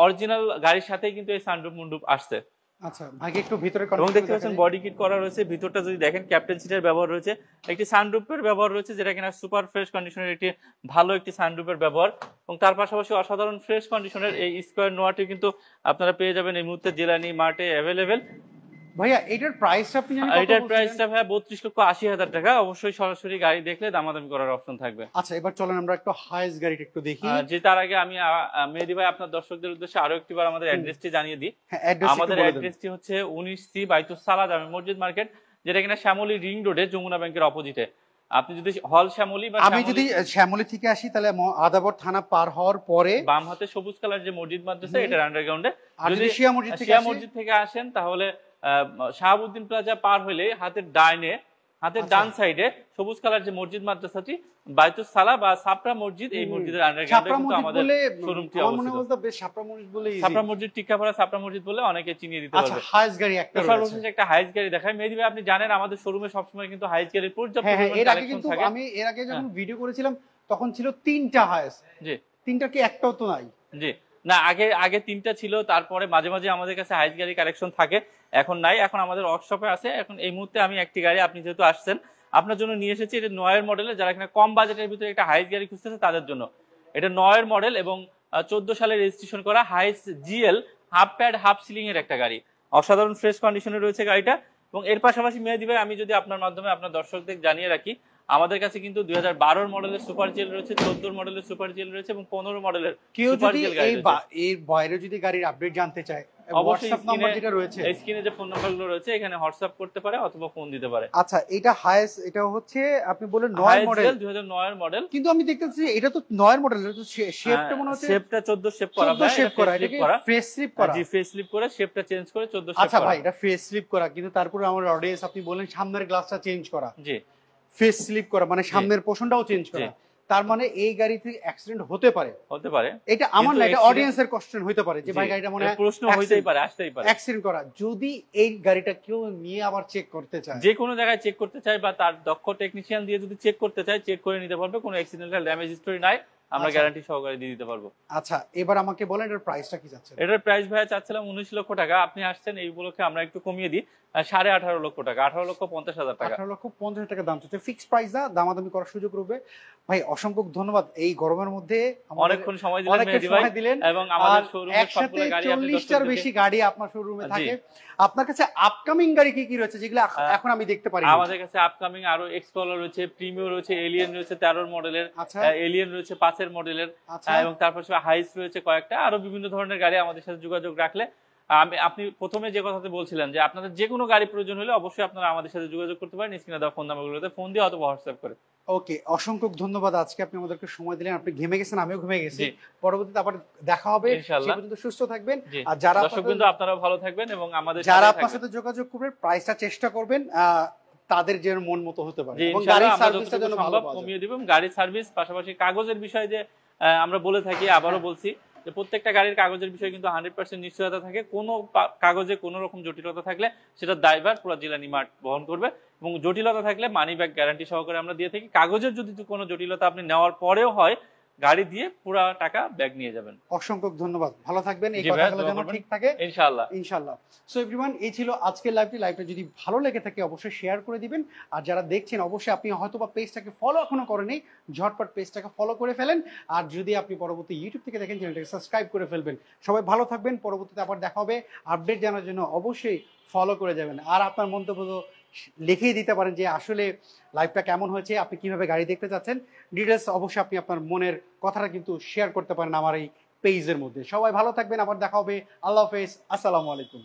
অরিজিনাল গাড়ির সাথেই কিন্তু এই সানরুফ মুন্ডুপ আসছে। আচ্ছা ভাইকে একটু ভিতরে এবং দেখতে পাচ্ছেন বডি কিট করা রয়েছে, ভিতরটা যদি দেখেন ক্যাপ্টেন সিটের ব্যবহার রয়েছে, একটি সানরুফের ব্যবহার রয়েছে, যেটা কিনা সুপার ফ্রেশ কন্ডিশনের একটি ভালো একটি সানরুফের ব্যবহার। এবং তার পাশাপাশি অসাধারণ ফ্রেশ কন্ডিশনের এই স্কোয়ার নোয়াটি কিন্তু আপনারা পেয়ে যাবেন এই মুহূর্তে জিলানি মার্টে অ্যাভেলেবেল। ভাইয়া এটার প্রাইসটা আপনি জানেন? এটার প্রাইসটা ভাইয়া 32,80,000 টাকা। অবশ্যই সরাসরি গাড়ি দেখলে দামাদামি করার অপশন থাকবে। আচ্ছা এবার চলেন আমরা একটু হাইস গাড়িটা একটু দেখি। যে তার আগে আমি মেহেদি ভাই আপনার দর্শকদের উদ্দেশ্যে আরো একটিবার আমাদের অ্যাড্রেসটি জানিয়ে দিই। আমাদের অ্যাড্রেসটি হচ্ছে 19C বাইতুস সালাহ জামে মসজিদ মার্কেট, যেটা কিনা শ্যামলী রিং রোডে যমুনা ব্যাংকের অপোজিটে। আপনি যদি হল শ্যামলী বা আমি যদি শ্যামলী থেকে আসি, তাহলে আদাবর থানা পার হওয়ার পরে বাম হাতে সবুজ কালার যে মসজিদ মাদ্রাসা, এটার আন্ডারগ্রাউন্ডে। যদি শিয়া মসজিদ থেকে আসেন তাহলে শাহাবুদ্দিন প্লাজা পার হলে হাতের ডাইনে, হাতের ডান সাইডে সবুজ কালার যে মসজিদ মাদ্রাসাটি বাইতুস সালাহ বা সাপরা মসজিদ, এই মসজিদের আন্ডারগ্রাউন্ডে কিন্তু আমাদের শোরুমটি অবস্থিত। সাপরা মসজিদ, টিক্কাপাড়া সাপরা মসজিদ বলে অনেকে চিনিয়ে দিতে পারবে। আচ্ছা হাইস গাড়ি একটা রয়েছে, সর্বশেষ একটা হাইস গাড়ি দেখাই। মেহেদি ভাই আপনি জানেন আমাদের শোরুমে সবসময় কিন্তু হাইস গাড়ির পর্যাপ্ত পরিমাণ কালেকশন থাকে। আমি এর আগে যখন ভিডিও করেছিলাম তখন ছিল 3টা হাইস। জি, 3টা কি একটাও তো নাই? জি না, আগে 3টা ছিল, তারপরে মাঝে মাঝে আমাদের কাছে হাইস গাড়ি কালেকশন থাকে, এখন নাই, এখন আমাদের ওয়ার্কশপে আছে। এখন এই মুহূর্তে আমি একটি গাড়ি, আপনি যেহেতু আসছেন, আপনার জন্য নিয়ে এসেছি। এটা 9 মডেলের, যারা কিনা কম বাজেটের ভিতরে একটা হাইস গাড়ি খুঁজতেছে তাদের জন্য। এটা 9 মডেল এবং 14 সালে রেজিস্ট্রেশন করা হাইস GL half pad half ceiling এর একটা গাড়ি। অসাধারণ ফ্রেশ কন্ডিশনে রয়েছে গাড়িটা। এবং এর পাশাপাশি মেহেদি ভাই আমি যদি আপনার মাধ্যমে আপনার দর্শকদের জানিয়ে রাখি, আমাদের কাছে কিন্তু 2012 মডেলের সুপার জেল রয়েছে, 14 মডেলের সুপার জেল রয়েছে এবং 15 মডেলের কেউ যদি এই বাইরে যদি গাড়ির আপডেট জানতে চায়, অবশ্যই নাম্বার যেটা রয়েছে স্ক্রিনে যে ফোন নাম্বারগুলো রয়েছে এখানে হোয়াটসঅ্যাপ করতে পারে অথবা ফোন দিতে পারে। আচ্ছা এটা হাইস, এটা হচ্ছে আপনি বলেন 9 মডেল, 2009 এর মডেল। কিন্তু আমি দেখতেছি এটা তো 9 মডেল, এটা তো শেপটা মনে হচ্ছে শেপটা 14 শেপ করা, শেপ করা, এটা কি ফেস স্লিপ করা? জি ফেস স্লিপ করে শেপটা চেঞ্জ করে 14 শেপ করা। আচ্ছা ভাই এটা ফেস স্লিপ করা, কিন্তু তারপরে আমার অডিয়েন্স আপনি বলেন সামনের গ্লাসটা চেঞ্জ করা। জি ফেস স্লিপ করা মানে সামনের পোর্শনটাও চেঞ্জ করা, তার মানে এই গাড়িতে অ্যাক্সিডেন্ট হতে পারে। এটা আমার না, এটা অডিয়েন্সের কোশ্চেন হতে পারে যে ভাই গাড়িটা মনে হয় প্রশ্ন হইতেই পারে, আসতেই পারে অ্যাক্সিডেন্ট করা। যদি এই গাড়িটা কেউ নিয়ে আবার চেক করতে চায়, যে কোনো জায়গায় চেক করতে চায় বা তার দক্ষ টেকনিশিয়ান দিয়ে যদি চেক করতে চায়, চেক করে নিতে পারবে, কোনো অ্যাক্সিডেন্টাল ড্যামেজ হিস্টরি নাই, আমরা গ্যারান্টি সহকারে দিয়ে দিতে পারবো। আচ্ছা এবার আমাকে বলেন এটার প্রাইসটা কি যাচ্ছে? এটার প্রাইস ভাইয়া চাচ্ছিলাম 19 লক্ষ টাকা, আপনি আসছেন এই উপলক্ষে আমরা একটু কমিয়ে দিই 18.5 লক্ষ টাকা, 18,50,000 টাকা। 18,50,000 টাকা দাম চাচ্ছে, ফিক্সড প্রাইস না, দামাদামি করার সুযোগ রয়েছে। ভাই অসংখ্য ধন্যবাদ, এই গরমের মধ্যে অনেকক্ষণ সময় দিলেন এবং আমাদের শোরুমের সবগুলো গাড়ি, আপনি 40টার বেশি গাড়ি আপনার শোরুমে থাকে। আপনার কাছে আপকামিং গাড়ি কি কি রয়েছে যেগুলো এখন আমি দেখতে পারি? আমাদের কাছে আপকামিং আরো এক্সপ্লোরার রয়েছে, প্রিমিয়ার রয়েছে, এলিয়ন রয়েছে 13 মডেলের, এলিয়ন রয়েছে 5 মডেলের, এবং তারপর হাইস রয়েছে কয়েকটা, আরো বিভিন্ন ধরনের গাড়ি। আমাদের সাথে যোগাযোগ রাখলে আপনি প্রথমে যে কথাতে বলছিলেন যে আপনাদের যে কোনো গাড়ি প্রয়োজন হলে অবশ্যই আপনারা আমাদের সাথে যোগাযোগ করতে পারেন, স্ক্রিনে দেওয়া ফোন নাম্বারগুলোতে ফোন দিয়ে অথবা হোয়াটসঅ্যাপ করে। ওকে, অসংখ্য ধন্যবাদ, আজকে আপনি আমাদেরকে সময় দিলেন। আপনি ঘেমে গেছেন, আমিও ঘেমে গেছি। পরবর্তীতে আবার দেখা হবে, ইনশাআল্লাহ। সে পর্যন্ত সুস্থ থাকবেন। আর যারা দর্শকবৃন্দ আপনারা ভালো থাকবেন এবং আমাদের যারা আপনার সাথে যোগাযোগ করবেন প্রাইসটা চেষ্টা করবেন তাদের যেন মন মতো হতে পারে এবং গাড়ির সার্ভিসটা যেন ভালো কমিয়ে দিব। গাড়ির সার্ভিস পাশাপাশি কাগজের বিষয়ে যে আমরা বলে থাকি, আবারও বলছি যে প্রত্যেকটা গাড়ির কাগজের বিষয়ে কিন্তু 100% নিশ্চয়তা থাকে। কোনো কাগজে কোনো রকম জটিলতা থাকলে সেটা দায়ভার পুরো জিলানি মার্ট বহন করবে, এবং জটিলতা থাকলে মানি ব্যাক গ্যারান্টি সহকারে আমরা দিয়ে থাকি। কাগজের যদি কোনো জটিলতা আপনি নেওয়ার পরেও হয়, গাড়ি দিয়ে পুরা টাকা ব্যাগ নিয়ে যাবেন। অসংখ্য ধন্যবাদ, ভালো থাকবেন, এই জি ভাইয়া, কথাগুলো দোয়া যেন করবেন। ঠিক থাকে ইনশাআল্লাহ। ইনশাআল্লাহ। সো এভরিওয়ান, এই ছিল আজকের লাইভটা যদি ভালো লেগে থাকে অবশ্যই শেয়ার করে দিবেন। আর যারা দেখছেন অবশ্যই আপনি হয়তোবা পেজটাকে ফলো এখনো করেনি, ঝটপট পেজটাকে ফলো করে ফেলেন। আর যদি আপনি পরবর্তী ইউটিউব থেকে দেখেন চ্যানেলটাকে সাবস্ক্রাইব করে ফেলবেন। সবাই ভালো থাকবেন, পরবর্তীতে আবার দেখা হবে। আপডেট জানার জন্য অবশ্যই ফলো করে যাবেন। আর আপনার মন্তব্য লিখেই দিতে পারেন যে আসলে লাইভটা কেমন হয়েছে, আপনি কিভাবে গাড়ি দেখতে চাচ্ছেন, ডিটেলস অবশ্যই আপনি আপনার মনের কথাটা কিন্তু শেয়ার করতে পারেন আমার এই পেজের মধ্যে। সবাই ভালো থাকবেন, আবার দেখা হবে। আল্লাহ হাফেজ, আসসালামু আলাইকুম।